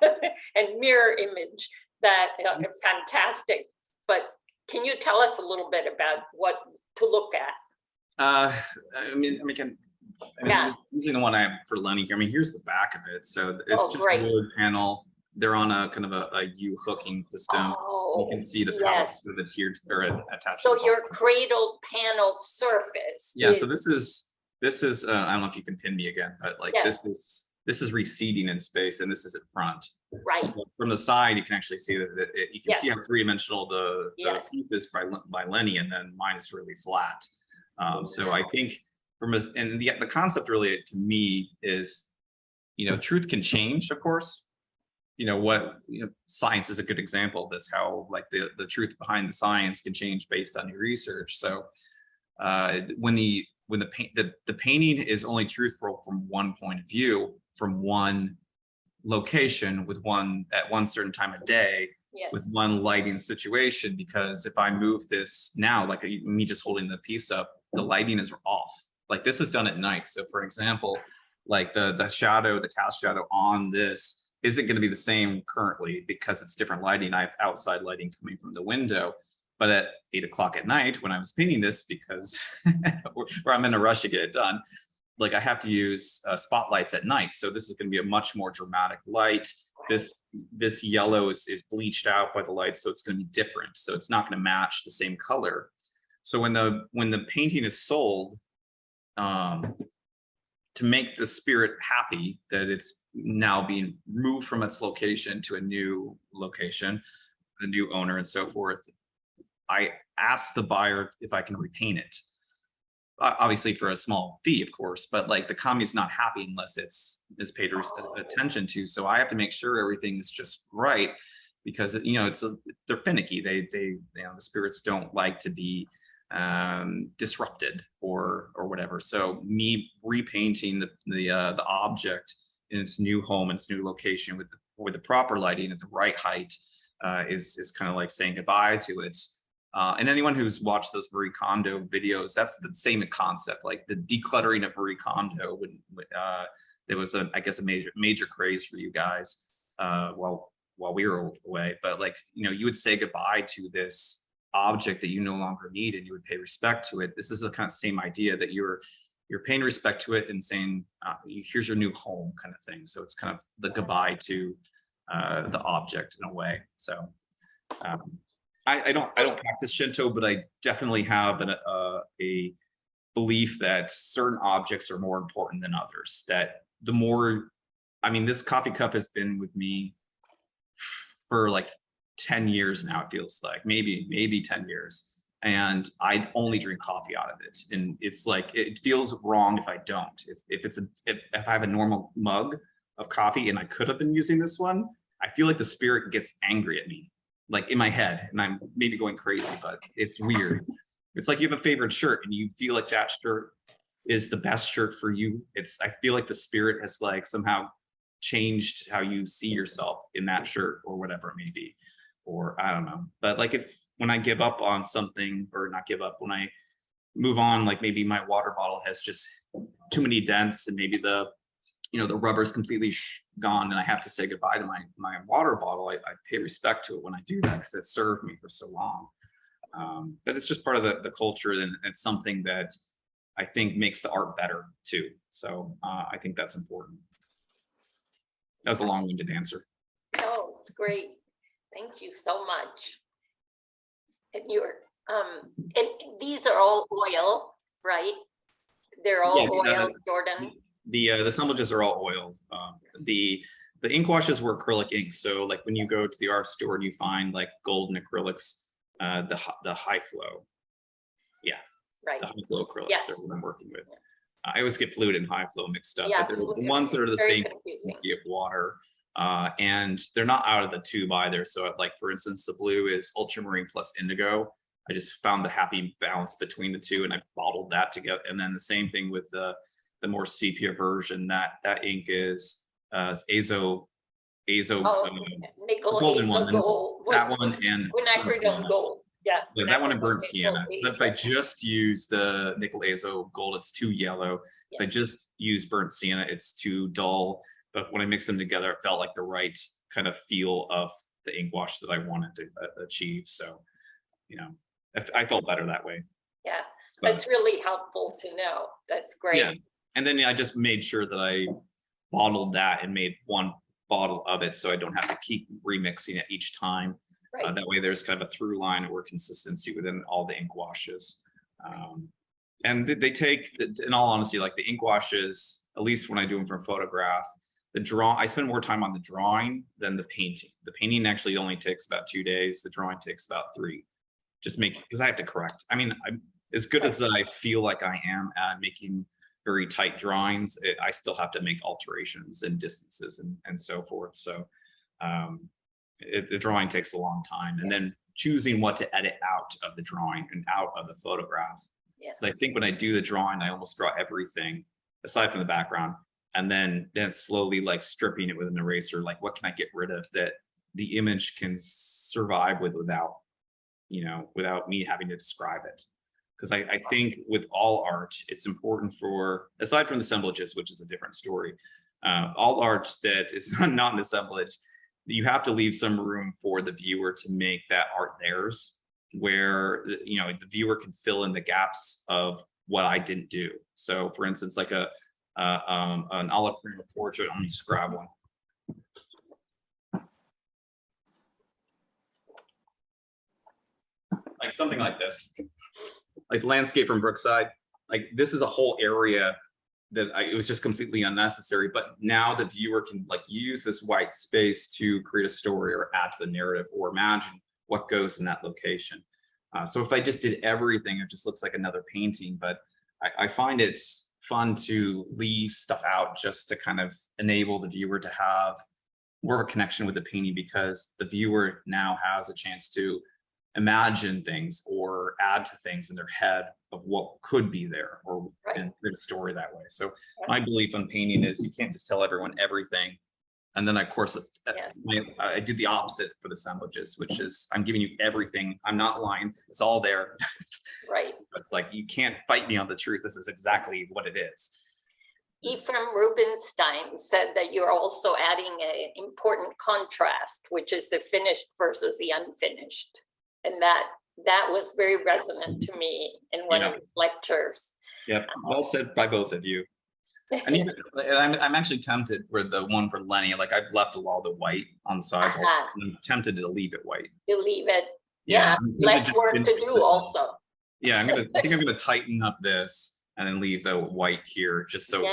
Speaker 2: and mirror image that fantastic, but can you tell us a little bit about what to look at? Yeah.
Speaker 3: Using the one I have for Lenny here. I mean, here's the back of it. So it's just
Speaker 2: great.
Speaker 3: a wood panel. They're on a kind of a U hooking system. You can see the pallets that adhered or attached.
Speaker 2: So
Speaker 3: to the
Speaker 2: your
Speaker 3: bottom.
Speaker 2: cradle panel surface.
Speaker 3: Yeah. So this is I don't know if you can pin me again, but like
Speaker 2: Yes.
Speaker 3: this is receding in space, and this is at front.
Speaker 2: Right.
Speaker 3: So from the side, you can actually see that you can see
Speaker 2: Yes.
Speaker 3: how three-dimensional the
Speaker 2: Yes.
Speaker 3: piece is by Lenny, and then mine is really flat. So I think and the concept really to me is, truth can change, of course. Science is a good example of this, how like the truth behind the science can change based on your research. So when the painting is only truthful from one point of view, from one location at one certain time of day,
Speaker 2: Yes.
Speaker 3: with one lighting situation, because if I move this now, like me just holding the piece up, the lighting is off. Like this is done at night. So for example, like the cast shadow on this isn't going to be the same currently because it's different lighting. I have outside lighting coming from the window, but at 8 o'clock at night when I was painting this, because where I'm in a rush to get it done, like I have to use spotlights at night. So this is going to be a much more dramatic light. This yellow is bleached out by the light, so it's going to be different. So it's not going to match the same color. So when the painting is sold, to make the spirit happy that it's now being moved from its location to a new location, the new owner and so forth, I asked the buyer if I can repaint it. Obviously for a small fee, of course, but like the company's not happy unless it's paid attention to. So I have to make sure everything is just right, because they're finicky. The spirits don't like to be disrupted or whatever. So me repainting the object in its new home, its new location with the proper lighting at the right height is kind of like saying goodbye to it. And anyone who's watched those Marie Kondo videos, that's the same concept, like the decluttering of Marie Kondo. There was I guess a major craze for you guys while we were away, but like, you would say goodbye to this object that you no longer need, and you would pay respect to it. This is the kind of same idea that you're paying respect to it and saying, here's your new home kind of thing. So it's kind of the goodbye to the object in a way. So I don't practice Shinto, but I definitely have a belief that certain objects are more important than others. That the more, this coffee cup has been with me for like 10 years now, it feels like, maybe 10 years. And I only drink coffee out of it. And it's like, it feels wrong if I don't. If I have a normal mug of coffee and I could have been using this one, I feel like the spirit gets angry at me, like in my head, and I'm maybe going crazy, but it's weird. It's like you have a favorite shirt and you feel like that shirt is the best shirt for you. I feel like the spirit has like somehow changed how you see yourself in that shirt or whatever it may be. Or I don't know, but like when I give up on something, or not give up, when I move on, like maybe my water bottle has just too many dents and maybe the rubber's completely gone and I have to say goodbye to my water bottle, I pay respect to it when I do that, because it served me for so long. But it's just part of the culture, and it's something that I think makes the art better too. So I think that's important. That was a long-winded answer.
Speaker 2: No, it's great. Thank you so much. And and these are all oil, right? They're all oil, Jordan.
Speaker 3: The assemblages are all oils. The ink washes were acrylic ink. So like when you go to the art store and you find like golden acrylics, the high flow.
Speaker 2: Right.
Speaker 3: The high flow acrylics
Speaker 2: Yes.
Speaker 3: are what I'm working with. I always get fluid and high flow mixed up,
Speaker 2: Yeah,
Speaker 3: but they're the
Speaker 2: fluid
Speaker 3: ones that are the
Speaker 2: very
Speaker 3: same
Speaker 2: confusing.
Speaker 3: quantity of water. And they're not out of the tube either. So like, for instance, the blue is ultramarine plus indigo. I just found the happy balance between the two and I bottled that together. And then the same thing with the more sepia version, that ink is ACO,
Speaker 2: Oh, nickel,
Speaker 3: golden
Speaker 2: azo,
Speaker 3: one,
Speaker 2: gold.
Speaker 3: that
Speaker 2: what
Speaker 3: one
Speaker 2: was
Speaker 3: and
Speaker 2: quinacridone gold. Yeah.
Speaker 3: yeah, that one and
Speaker 2: quinacridone
Speaker 3: burnt
Speaker 2: nickel,
Speaker 3: sienna. Because if I
Speaker 2: azo.
Speaker 3: just use the nickel azo gold, it's too yellow. If I
Speaker 2: Yes.
Speaker 3: just use burnt sienna, it's too dull. But when I mix them together, it felt like the right kind of feel of the ink wash that I wanted to achieve. So, you know, I felt better that way.
Speaker 2: Yeah,
Speaker 3: But,
Speaker 2: that's really helpful to know. That's great.
Speaker 3: yeah. And then I just made sure that I bottled that and made one bottle of it so I don't have to keep remixing it each time.
Speaker 2: Right.
Speaker 3: That way there's kind of a through line or consistency within all the ink washes. And they take, in all honesty, like the ink washes, at least when I do them for photograph, I spend more time on the drawing than the painting. The painting actually only takes about 2 days. The drawing takes about 3. Just because I have to correct. I mean, I'm as good as I feel like I am at making very tight drawings, I still have to make alterations and distances and so forth. So the drawing takes a long time. And then choosing what to edit out of the drawing and out of the photograph.
Speaker 2: Yes.
Speaker 3: So I think when I do the drawing, I almost draw everything aside from the background. And then slowly like stripping it with an eraser, like what can I get rid of that the image can survive without me having to describe it. Because I think with all art, it's important for, aside from the assemblages, which is a different story, all art that is not an assemblage, you have to leave some room for the viewer to make that art theirs, where the viewer can fill in the gaps of what I didn't do. So for instance, like an olive cream portrait, let me just grab one. Like something like this, like the landscape from Brookside. Like this is a whole area that it was just completely unnecessary. But now the viewer can like use this white space to create a story or add to the narrative or imagine what goes in that location. So if I just did everything, it just looks like another painting. But I find it's fun to leave stuff out just to kind of enable the viewer to have more of a connection with the painting, because the viewer now has a chance to imagine things or add to things in their head of what could be there, or and create a story that way. So my belief on painting is you can't just tell everyone everything. And then of course, I do the opposite for the assemblages, which is I'm giving you everything. I'm not lying. It's all there.
Speaker 2: Right.
Speaker 3: It's like, you can't fight me on the truth. This is exactly what it is.
Speaker 2: Ephraim Rubinstein said that you're also adding an important contrast, which is the finished versus the unfinished. And that was very resonant to me in one of his lectures.
Speaker 3: Yeah, well said by both of you. And even, I'm actually tempted for the one for Lenny. Like I've left a lot of the white on the sides. I'm tempted to leave it white.
Speaker 2: You leave it. Yeah, less work to do also.
Speaker 3: Yeah, I think I'm gonna tighten up this and then leave the white here, just so.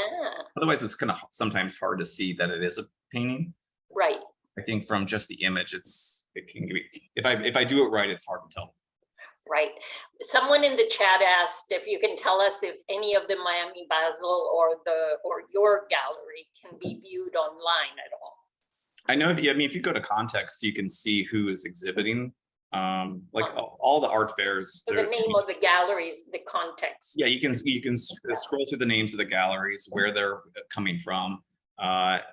Speaker 3: Otherwise, it's kind of sometimes hard to see that it is a painting.
Speaker 2: Right.
Speaker 3: I think from just the image, it can be, if I do it right, it's hard to tell.
Speaker 2: Right. Someone in the chat asked if you can tell us if any of the Miami Basel or your gallery can be viewed online at all.
Speaker 3: I know if you go to Context, you can see who is exhibiting. Like all the art fairs.
Speaker 2: So the name of the galleries, the context.
Speaker 3: Yeah, you can scroll through the names of the galleries, where they're coming from.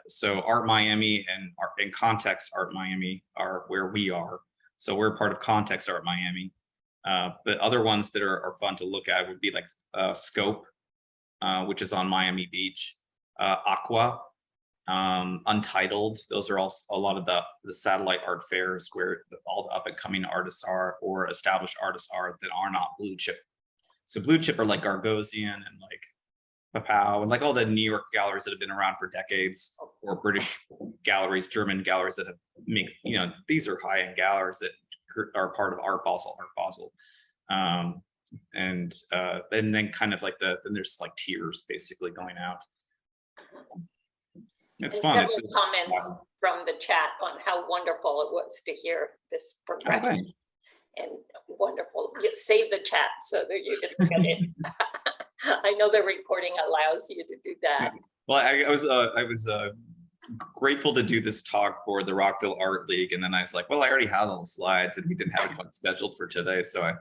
Speaker 3: So Art Miami and Context Art Miami are where we are. So we're part of Context Art Miami. But other ones that are fun to look at would be like Scope, which is on Miami Beach, Aqua, Untitled. Those are all a lot of the satellite art fairs where all the up and coming artists are, or established artists are, that are not blue chip. So blue chip are like Gagosian and like Papau and like all the New York galleries that have been around for decades, or British galleries, German galleries that have these are high-end galleries that are part of Art Basel. And then kind of like then there's like tiers basically going out. So it's fun.
Speaker 2: Several comments from the chat on how wonderful it was to hear this progression. And wonderful. You save the chat so that you can get it. I know the recording allows you to do that.
Speaker 3: Well, I was grateful to do this talk for the Rockville Art League, and then I was like, well, I already had all the slides, and we didn't have one scheduled for today, so I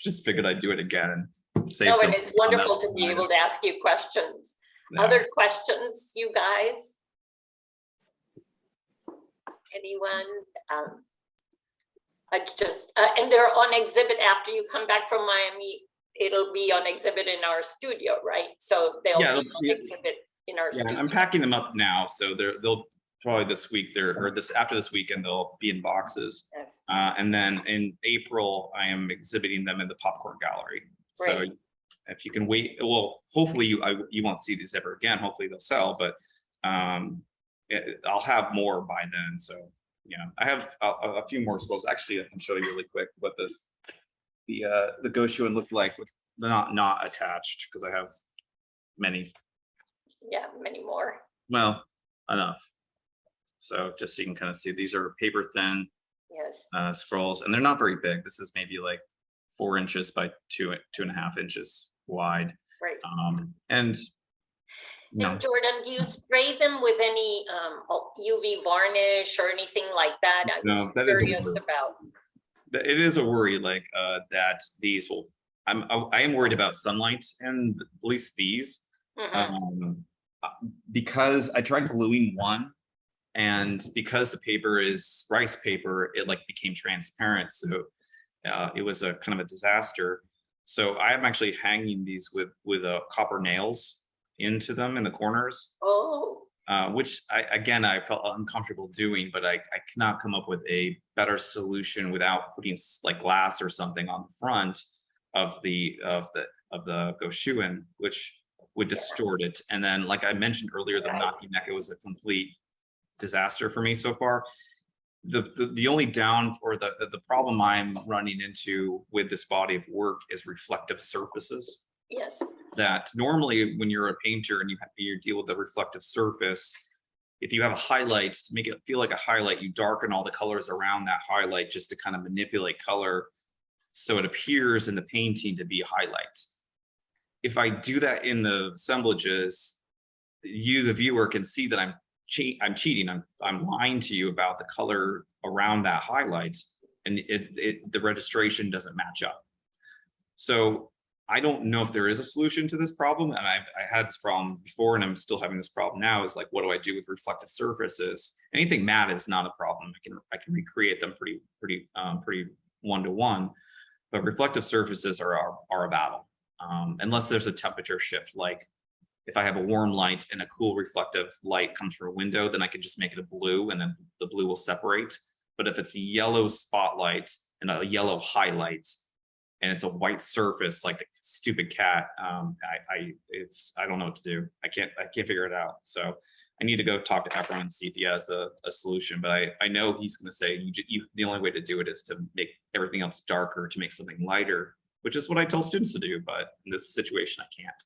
Speaker 3: just figured I'd do it again. Save
Speaker 2: No,
Speaker 3: some
Speaker 2: and it's
Speaker 3: on that
Speaker 2: wonderful to be able to ask you questions.
Speaker 3: Yeah.
Speaker 2: Other questions, you guys? Anyone? I just, and they're on exhibit after you come back from Miami. It'll be on exhibit in our studio, right? So they'll
Speaker 3: Yeah,
Speaker 2: be
Speaker 3: it'll
Speaker 2: on
Speaker 3: be-
Speaker 2: exhibit in our
Speaker 3: Yeah,
Speaker 2: studio.
Speaker 3: I'm packing them up now, so they'll probably this week after this weekend they'll be in boxes,
Speaker 2: Yes.
Speaker 3: and then in April I am exhibiting them in the Popcorn Gallery. So
Speaker 2: Great.
Speaker 3: if you can wait, well, hopefully you won't see these ever again. Hopefully they'll sell, but I'll have more by then. So yeah, I have a few more scrolls. Actually, I can show you really quick what the Goshuin looked like with not attached, because I have many.
Speaker 2: Yeah, many more.
Speaker 3: Well, enough. So just so you can kind of see, these are paper thin
Speaker 2: Yes.
Speaker 3: scrolls, and they're not very big. This is maybe like 4 inches by 2.5 inches wide.
Speaker 2: Right.
Speaker 3: And you know,
Speaker 2: And Jordan, do you spray them with any UV varnish or anything like that? I
Speaker 3: No,
Speaker 2: was
Speaker 3: that is a
Speaker 2: curious
Speaker 3: worry.
Speaker 2: about.
Speaker 3: it is a worry, like that these will. I am worried about sunlight, and at least these.
Speaker 2: Mhm.
Speaker 3: Because I tried gluing one, and because the paper is rice paper, it like became transparent. So it was a kind of a disaster. So I'm actually hanging these with copper nails into them in the corners,
Speaker 2: Oh,
Speaker 3: which I felt uncomfortable doing, but I cannot come up with a better solution without putting like glass or something on the front of the Goshuin, which would distort it. And then, like I mentioned earlier, the
Speaker 2: Right.
Speaker 3: Nakineka was a complete disaster for me so far. The only the problem I'm running into with this body of work is reflective surfaces.
Speaker 2: yes.
Speaker 3: That normally when you're a painter and you deal with a reflective surface, if you have a highlight, to make it feel like a highlight, you darken all the colors around that highlight just to kind of manipulate color so it appears in the painting to be a highlight. If I do that in the assemblages, you, the viewer, can see that I'm cheating. I'm lying to you about the color around that highlight, and the registration doesn't match up. So I don't know if there is a solution to this problem, and I had this problem before, and I'm still having this problem now. Is like, what do I do with reflective surfaces? Anything matte is not a problem. I can recreate them pretty one-to-one, but reflective surfaces are a battle. Unless there's a temperature shift, like if I have a warm light and a cool reflective light comes from a window, then I can just make it a blue, and then the blue will separate. But if it's a yellow spotlight and a yellow highlight, and it's a white surface like the stupid cat, I don't know what to do. I can't figure it out. So I need to go talk to Efron and see if he has a solution. But I know he's going to say the only way to do it is to make everything else darker, to make something lighter, which is what I tell students to do. But in this situation, I can't.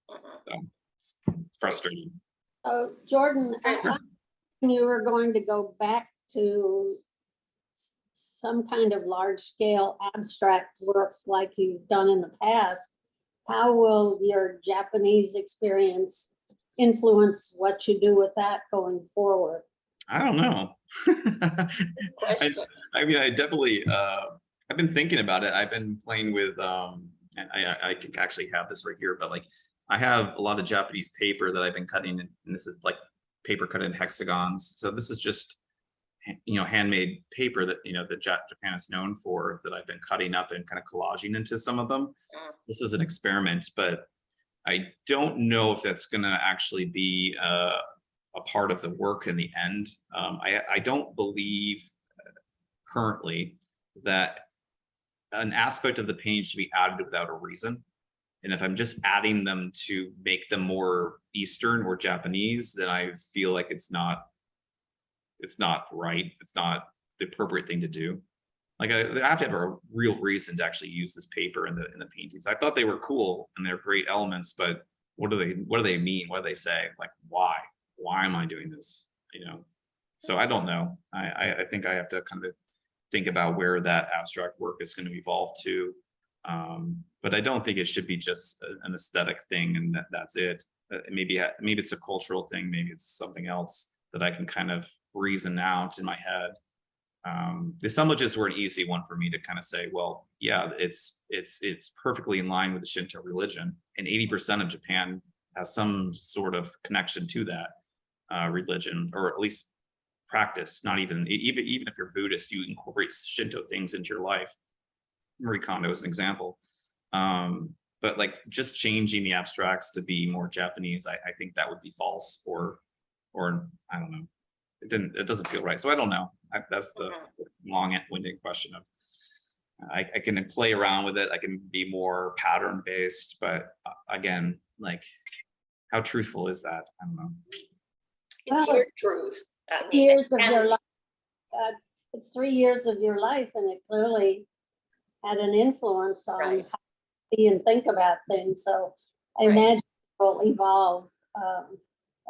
Speaker 2: Mhm.
Speaker 3: So it's frustrating.
Speaker 1: So Jordan, I thought you were going to go back to some kind of large scale abstract work like you've done in the past. How will your Japanese experience influence what you do with that going forward?
Speaker 3: I don't know.
Speaker 2: Question.
Speaker 3: I mean, I definitely, I've been thinking about it. I've been playing with, and I can actually have this right here, but like I have a lot of Japanese paper that I've been cutting, and this is like paper cut in hexagons. So this is just, handmade paper that, that Japan is known for, that I've been cutting up and kind of collaging into some of them. This is an experiment, but I don't know if that's going to actually be a part of the work in the end. I don't believe currently that an aspect of the painting should be added without a reason. And if I'm just adding them to make them more Eastern or Japanese, then I feel like it's not right. It's not the appropriate thing to do. Like I have to have a real reason to actually use this paper in the paintings. I thought they were cool and they're great elements, but what do they mean? What do they say? Like, why am I doing this? So I don't know. I think I have to kind of think about where that abstract work is going to evolve to. But I don't think it should be just an aesthetic thing and that's it. Maybe it's a cultural thing, maybe it's something else that I can kind of reason out in my head. The assemblages were an easy one for me to kind of say, well, yeah, it's perfectly in line with the Shinto religion, and 80% of Japan has some sort of connection to that religion, or at least practice. Not even if you're Buddhist, you incorporate Shinto things into your life. Marie Kondo is an example. But like just changing the abstracts to be more Japanese, I think that would be false, or I don't know. It doesn't feel right. So I don't know. That's the long-winded question of, I can play around with it. I can be more pattern based, but again, like how truthful is that? I don't know.
Speaker 2: It's
Speaker 1: Well,
Speaker 2: your truth. I mean,
Speaker 1: Years of your life. It's 3 years of your life, and it clearly had an influence on
Speaker 2: Right.
Speaker 1: how you see and think about things. So I
Speaker 2: Right.
Speaker 1: imagine it will evolve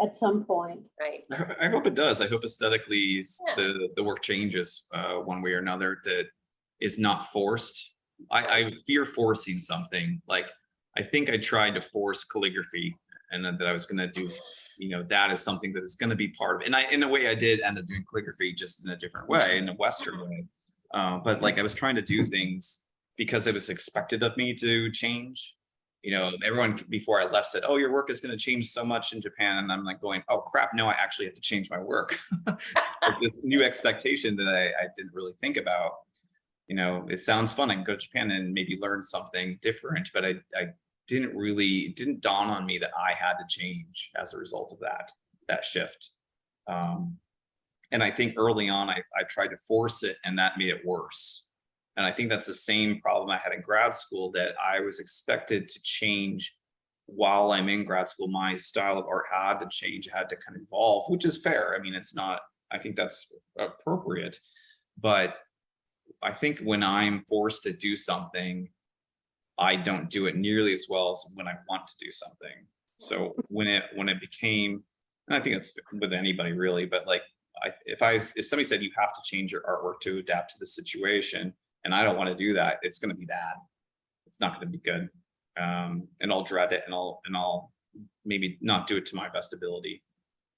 Speaker 1: at some point.
Speaker 2: Right.
Speaker 3: I hope it does. I hope aesthetically
Speaker 2: Yeah.
Speaker 3: the work changes one way or another, that is not forced. I fear forcing something. Like I think I tried to force calligraphy, and that I was going to do, that is something that is going to be part of it. And in a way I did end up doing calligraphy, just in a different way, in a Western way. But like I was trying to do things because it was expected of me to change. Everyone before I left said, oh, your work is going to change so much in Japan. And I'm like going, oh crap, no, I actually have to change my work. Like this new expectation that I didn't really think about. It sounds fun. I can go to Japan and maybe learn something different, but it didn't dawn on me that I had to change as a result of that shift. And I think early on, I tried to force it, and that made it worse. And I think that's the same problem I had in grad school, that I was expected to change while I'm in grad school. My style of art had to change, had to kind of evolve, which is fair. I mean, I think that's appropriate. But I think when I'm forced to do something, I don't do it nearly as well as when I want to do something. So when it became, and I think it's with anybody really, but like if somebody said you have to change your artwork to adapt to the situation, and I don't want to do that, it's going to be bad. It's not going to be good, and I'll dread it, and I'll maybe not do it to my best ability.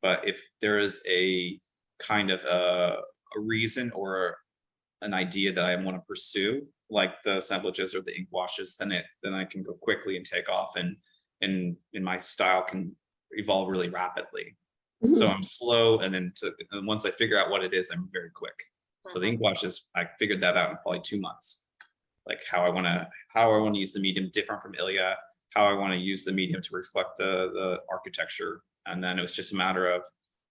Speaker 3: But if there is a kind of a reason or an idea that I want to pursue, like the assemblages or the ink washes, then I can go quickly and take off, and my style can evolve really rapidly. So I'm slow, and then once I figure out what it is, I'm very quick. So the ink washes, I figured that out in probably 2 months, like how I want to use the medium different from Ilya, how I want to use the medium to reflect the architecture. And then it was just a matter of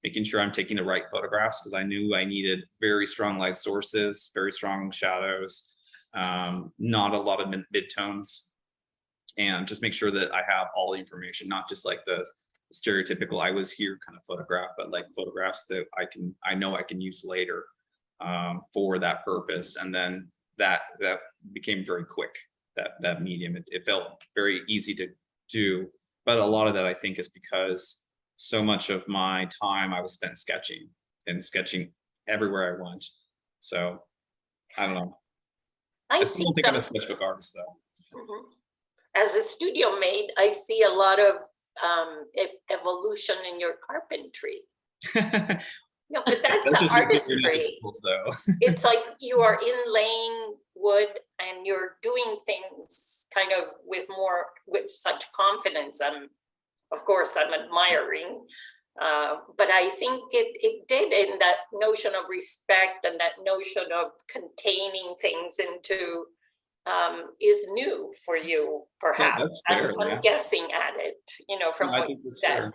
Speaker 3: making sure I'm taking the right photographs, because I knew I needed very strong light sources, very strong shadows, not a lot of mid-tones, and just make sure that I have all the information, not just like the stereotypical I was here kind of photograph, but like photographs that I know I can use later for that purpose. And then that became very quick, that medium. It felt very easy to do, but a lot of that I think is because so much of my time I was spent sketching everywhere I went. So I don't know. I still don't think I'm a sketchbook artist though.
Speaker 2: Mhm. As a studio mate, I see a lot of evolution in your carpentry. No, but that's the
Speaker 3: just
Speaker 2: artistry.
Speaker 3: though.
Speaker 2: It's like you are inlaying wood and you're doing things kind of with such confidence. Of course, I'm admiring, but I think it did, in that notion of respect and that notion of containing things into is new for you, perhaps.
Speaker 3: Yeah, that's fair,
Speaker 2: I'm guessing at it, from what you said.
Speaker 3: Fair.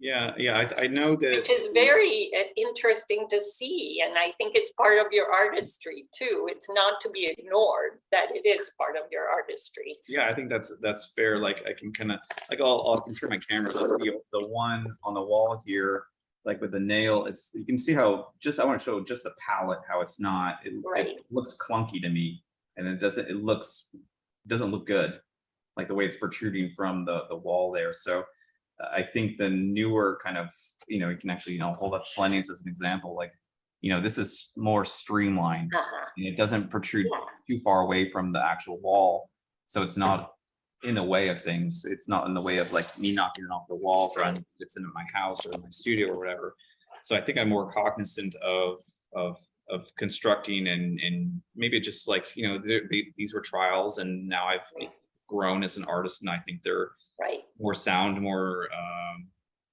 Speaker 3: Yeah, I know that.
Speaker 2: Which is very interesting to see, and I think it's part of your artistry too. It's not to be ignored that it is part of your artistry.
Speaker 3: Yeah, I think that's fair. Like I can kind of like I'll turn my camera. Like the one on the wall here, like with the nail, you can see how I want to show just the palette, how it's not. It looks clunky to me, and it doesn't look good, like the way it's protruding from the wall there. So I think the newer kind of, you can actually, hold up Fleming's as an example. Like this is more streamlined.
Speaker 2: Uh-huh.
Speaker 3: And it doesn't protrude
Speaker 2: Yeah.
Speaker 3: too far away from the actual wall. So it's not in the way of things. It's not in the way of like me knocking it off the wall if it's in my house or in my studio or whatever. So I think I'm more cognizant of constructing and maybe just like, these were trials and now I've grown as an artist and I think they're
Speaker 2: Right.
Speaker 3: more sound, more,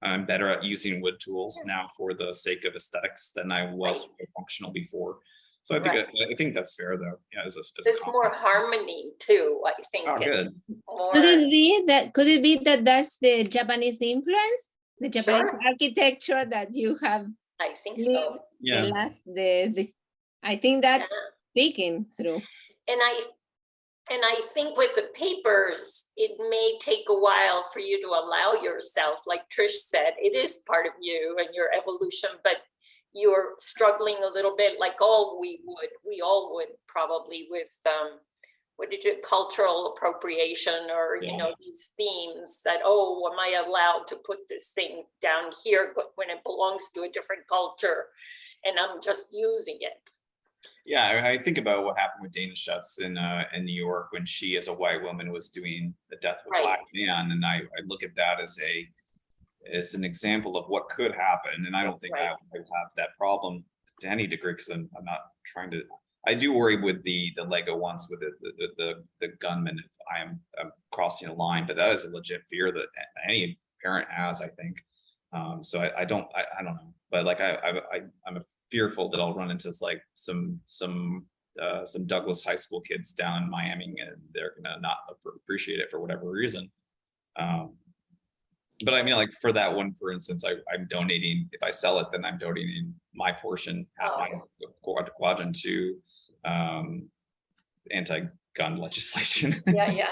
Speaker 3: I'm better at using wood tools now for the sake of aesthetics than I was functional before. So I think I think that's fair though. Yeah, as a
Speaker 2: There's more
Speaker 3: compliment.
Speaker 2: harmony too, I think.
Speaker 3: Oh,
Speaker 2: and
Speaker 3: good.
Speaker 2: more-
Speaker 5: Could it be that that's the Japanese influence, the Japanese
Speaker 2: Sure.
Speaker 5: architecture that you have
Speaker 2: I think
Speaker 5: lived
Speaker 2: so.
Speaker 3: Yeah.
Speaker 5: I think that's
Speaker 2: Yeah.
Speaker 5: speaking through.
Speaker 2: And I think with the papers, it may take a while for you to allow yourself, like Trish said, it is part of you and your evolution, but you're struggling a little bit like we all would probably with, cultural appropriation or, these themes that, oh, am I allowed to put this thing down here when it belongs to a different culture and I'm just using it.
Speaker 3: Yeah, I think about what happened with Dana Schutz in New York when she, as a white woman, was doing The Death of a Black Man, and I look at that as an example of what could happen, and I don't think I would have that problem to any degree because I'm not trying to. I do worry with the Lego ones with the gunman if I'm crossing a line, but that is a legit fear that any parent has, I think. So I don't know, but like I'm fearful that I'll run into like some Douglas high school kids down in Miami and they're gonna not appreciate it for whatever reason. But I mean, like for that one, for instance, I'm donating, if I sell it, then I'm donating my portion at my quadrant to anti-gun legislation.
Speaker 2: Yeah.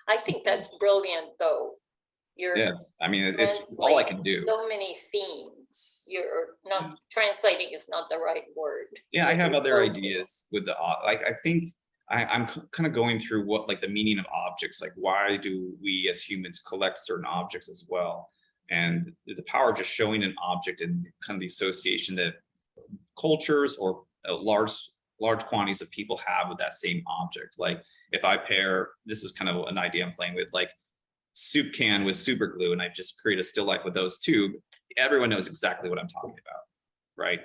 Speaker 2: I think that's brilliant though.
Speaker 3: Yes, I mean, it's all I can do.
Speaker 2: So many themes. You're not translating is not the right word.
Speaker 3: Yeah, I have other ideas with I think I'm kind of going through what like the meaning of objects, like why do we as humans collect certain objects as well? And the power of just showing an object and kind of the association that cultures or large quantities of people have with that same object. Like if I pair, this is kind of an idea I'm playing with, like soup can with super glue and I just create a still life with those two, everyone knows exactly what I'm talking about, right?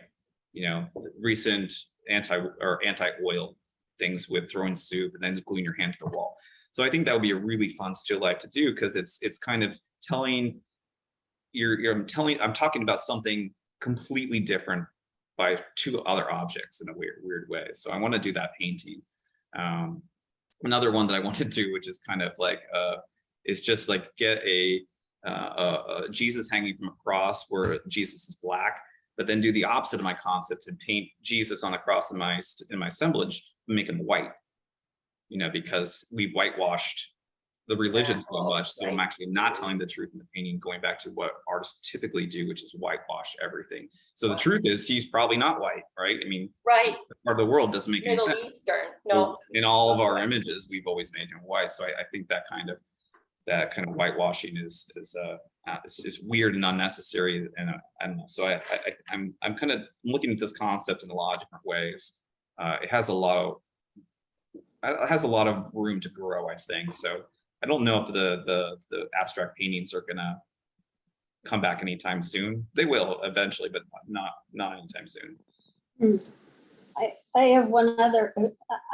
Speaker 3: Recent anti-oil things with throwing soup and then just gluing your hand to the wall. So I think that would be a really fun still life to do because it's kind of telling I'm talking about something completely different by two other objects in a weird way. So I want to do that painting. Another one that I want to do, which is kind of like is just like get a Jesus hanging from a cross where Jesus is black, but then do the opposite of my concept and paint Jesus on a cross in my assemblage and make him white. Because we whitewashed the religion so much, so I'm actually not telling the truth in the painting, going back to what artists typically do, which is whitewash everything. So the truth is he's probably not white, right? I mean,
Speaker 2: right.
Speaker 3: Part of the world doesn't make any
Speaker 2: Middle
Speaker 3: sense.
Speaker 2: Eastern, no.
Speaker 3: In all of our images, we've always made him white. So I think that kind of whitewashing is weird and unnecessary, and I don't know. So I'm kind of looking at this concept in a lot of different ways. It has a lot of room to grow, I think. So I don't know if the abstract paintings are gonna come back anytime soon. They will eventually, but not anytime soon.
Speaker 1: I have one other,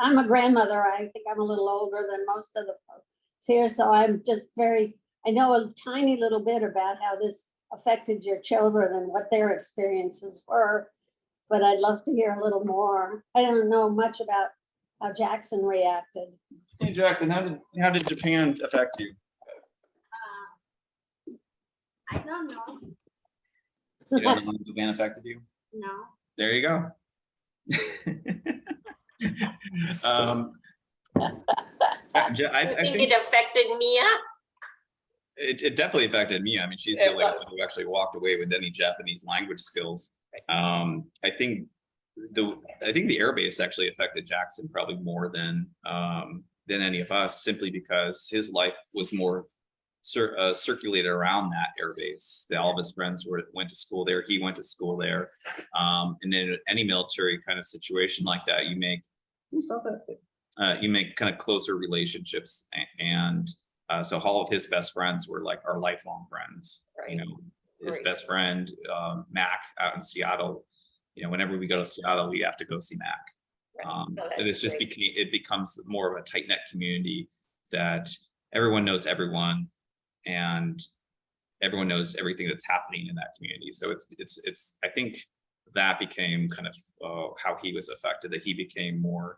Speaker 1: I'm a grandmother. I think I'm a little older than most of the folks here. So I'm just I know a tiny little bit about how this affected your children and what their experiences were, but I'd love to hear a little more. I don't know much about how Jackson reacted.
Speaker 3: Hey Jackson, how did Japan affect you?
Speaker 1: I don't know.
Speaker 3: You don't know how Japan affected you?
Speaker 1: No.
Speaker 3: There you go.
Speaker 2: You think it affected Mia?
Speaker 3: It definitely affected me. I mean, she's the only one who actually walked away with any Japanese language skills. I think the air base actually affected Jackson probably more than any of us, simply because his life was more circulated around that air base. All of his friends went to school there. He went to school there. And in any military kind of situation like that, you make kind of closer relationships, and so all of his best friends were like our lifelong friends.
Speaker 2: Right.
Speaker 3: You know, his
Speaker 2: Great.
Speaker 3: best friend Mac out in Seattle. You know, whenever we go to Seattle, we have to go see Mac.
Speaker 2: Right. Oh,
Speaker 3: And it's
Speaker 2: that's
Speaker 3: just
Speaker 2: great.
Speaker 3: it becomes more of a tight knit community that everyone knows everyone, and everyone knows everything that's happening in that community. So it's I think that became kind of how he was affected, that he became more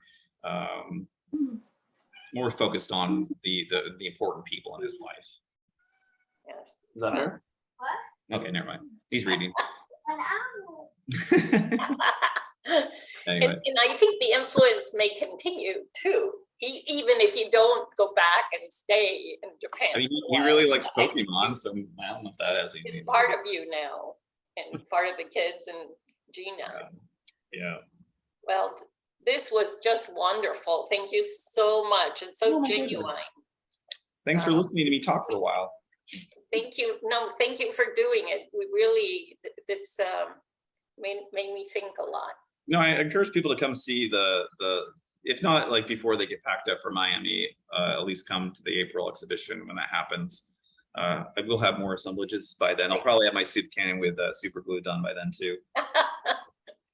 Speaker 3: focused on the important people in his life.
Speaker 2: Yes.
Speaker 3: Is that fair? What? Okay, never mind. He's reading. Anyway.
Speaker 2: And I think the influence may continue too, even if you don't go back and stay in Japan.
Speaker 3: I mean,
Speaker 2: for a
Speaker 3: he
Speaker 2: while.
Speaker 3: really likes Pokemon, so I don't know if that has
Speaker 2: It's
Speaker 3: anything.
Speaker 2: part of you now, and part of the kids and Gina.
Speaker 3: Yeah.
Speaker 2: Well, this was just wonderful. Thank you so much. It's so
Speaker 1: Oh, my goodness.
Speaker 2: genuine.
Speaker 3: Thanks for listening to me talk for a while.
Speaker 2: Thank you. No, thank you for doing it. We really, this made me think a lot.
Speaker 3: No, I encourage people to come see the if not like before they get packed up for Miami, at least come to the April exhibition when that happens. I will have more assemblages by then. I'll probably have my soup cannon with super glue done by then too,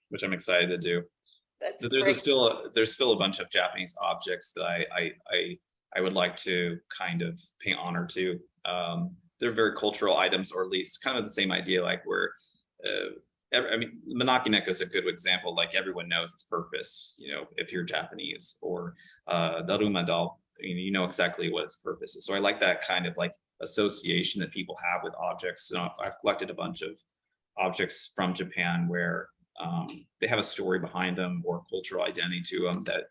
Speaker 3: which I'm excited to do.
Speaker 2: That's
Speaker 3: So there's
Speaker 2: great.
Speaker 3: still a bunch of Japanese objects that I would like to kind of pay honor to. They're very cultural items, or at least kind of the same idea, like where I mean, Manakineko is a good example. Like everyone knows its purpose, you know, if you're Japanese, or Daruma doll, you know exactly what its purpose is. So I like that kind of like association that people have with objects. So I've collected a bunch of objects from Japan where they have a story behind them or cultural identity to them that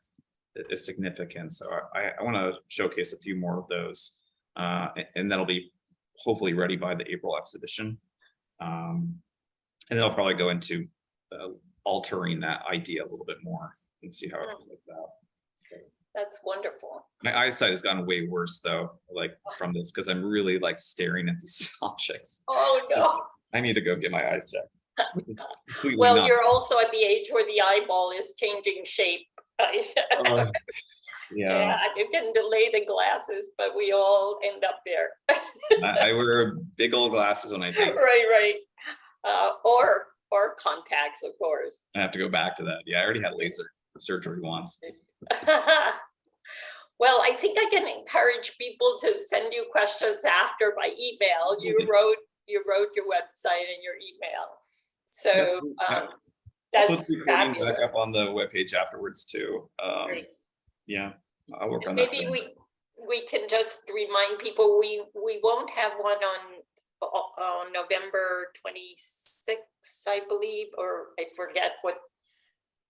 Speaker 3: is significant. So I want to showcase a few more of those, and that'll be hopefully ready by the April exhibition. And then I'll probably go into altering that idea a little bit more and see how it plays out.
Speaker 2: That's wonderful.
Speaker 3: My eyesight has gotten way worse though, like from this, because I'm really like staring at these objects.
Speaker 2: Oh, no.
Speaker 3: I need to go get my eyes checked. Completely
Speaker 2: Well,
Speaker 3: not.
Speaker 2: you're also at the age where the eyeball is changing shape.
Speaker 3: Yeah.
Speaker 2: Yeah, you can delay the glasses, but we all end up there.
Speaker 3: I wear big old glasses when I paint.
Speaker 2: Right. Or contacts, of course.
Speaker 3: I have to go back to that. Yeah, I already had laser surgery once.
Speaker 2: Well, I think I can encourage people to send you questions after by email. You
Speaker 3: Okay.
Speaker 2: wrote your website and your email. So
Speaker 3: I'll
Speaker 2: that's
Speaker 3: put the recording
Speaker 2: fabulous.
Speaker 3: back up on the webpage afterwards too.
Speaker 2: Great.
Speaker 3: Yeah, I'll work on that.
Speaker 2: Maybe
Speaker 3: too.
Speaker 2: we can just remind people, we won't have one on November 26th, I believe, or I forget what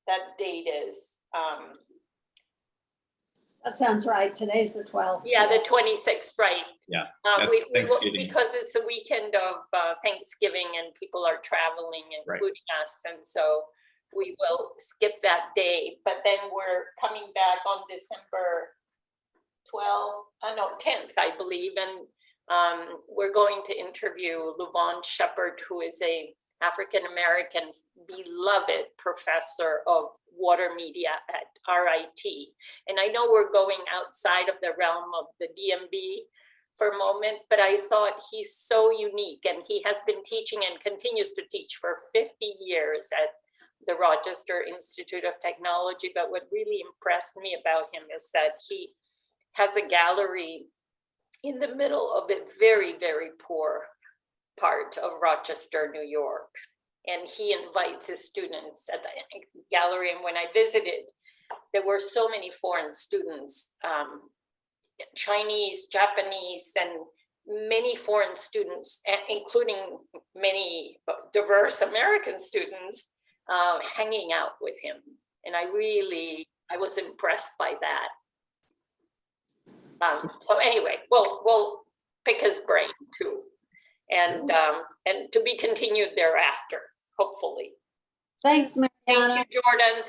Speaker 2: that date is.
Speaker 1: That sounds right. Today's the 12th.
Speaker 2: Yeah, the 26th, right.
Speaker 3: Yeah,
Speaker 2: We will,
Speaker 3: Thanksgiving.
Speaker 2: because it's a weekend of Thanksgiving and people are traveling,
Speaker 3: Right.
Speaker 2: including us, and so we will skip that day, but then we're coming back on December 10th, I believe, and we're going to interview Luvon Shepard, who is a African-American beloved professor of water media at RIT. And I know we're going outside of the realm of the DMV for a moment, but I thought he's so unique, and he has been teaching and continues to teach for 50 years at the Rochester Institute of Technology. But what really impressed me about him is that he has a gallery in the middle of a very, very poor part of Rochester, New York. And he invites his students at the gallery. And when I visited, there were so many foreign students, Chinese, Japanese, and many foreign students, including many diverse American students, hanging out with him. And I was impressed by that. So anyway, we'll pick his brain too. And to be continued thereafter, hopefully.
Speaker 1: Thanks, Mariana.
Speaker 2: Thank you, Jordan.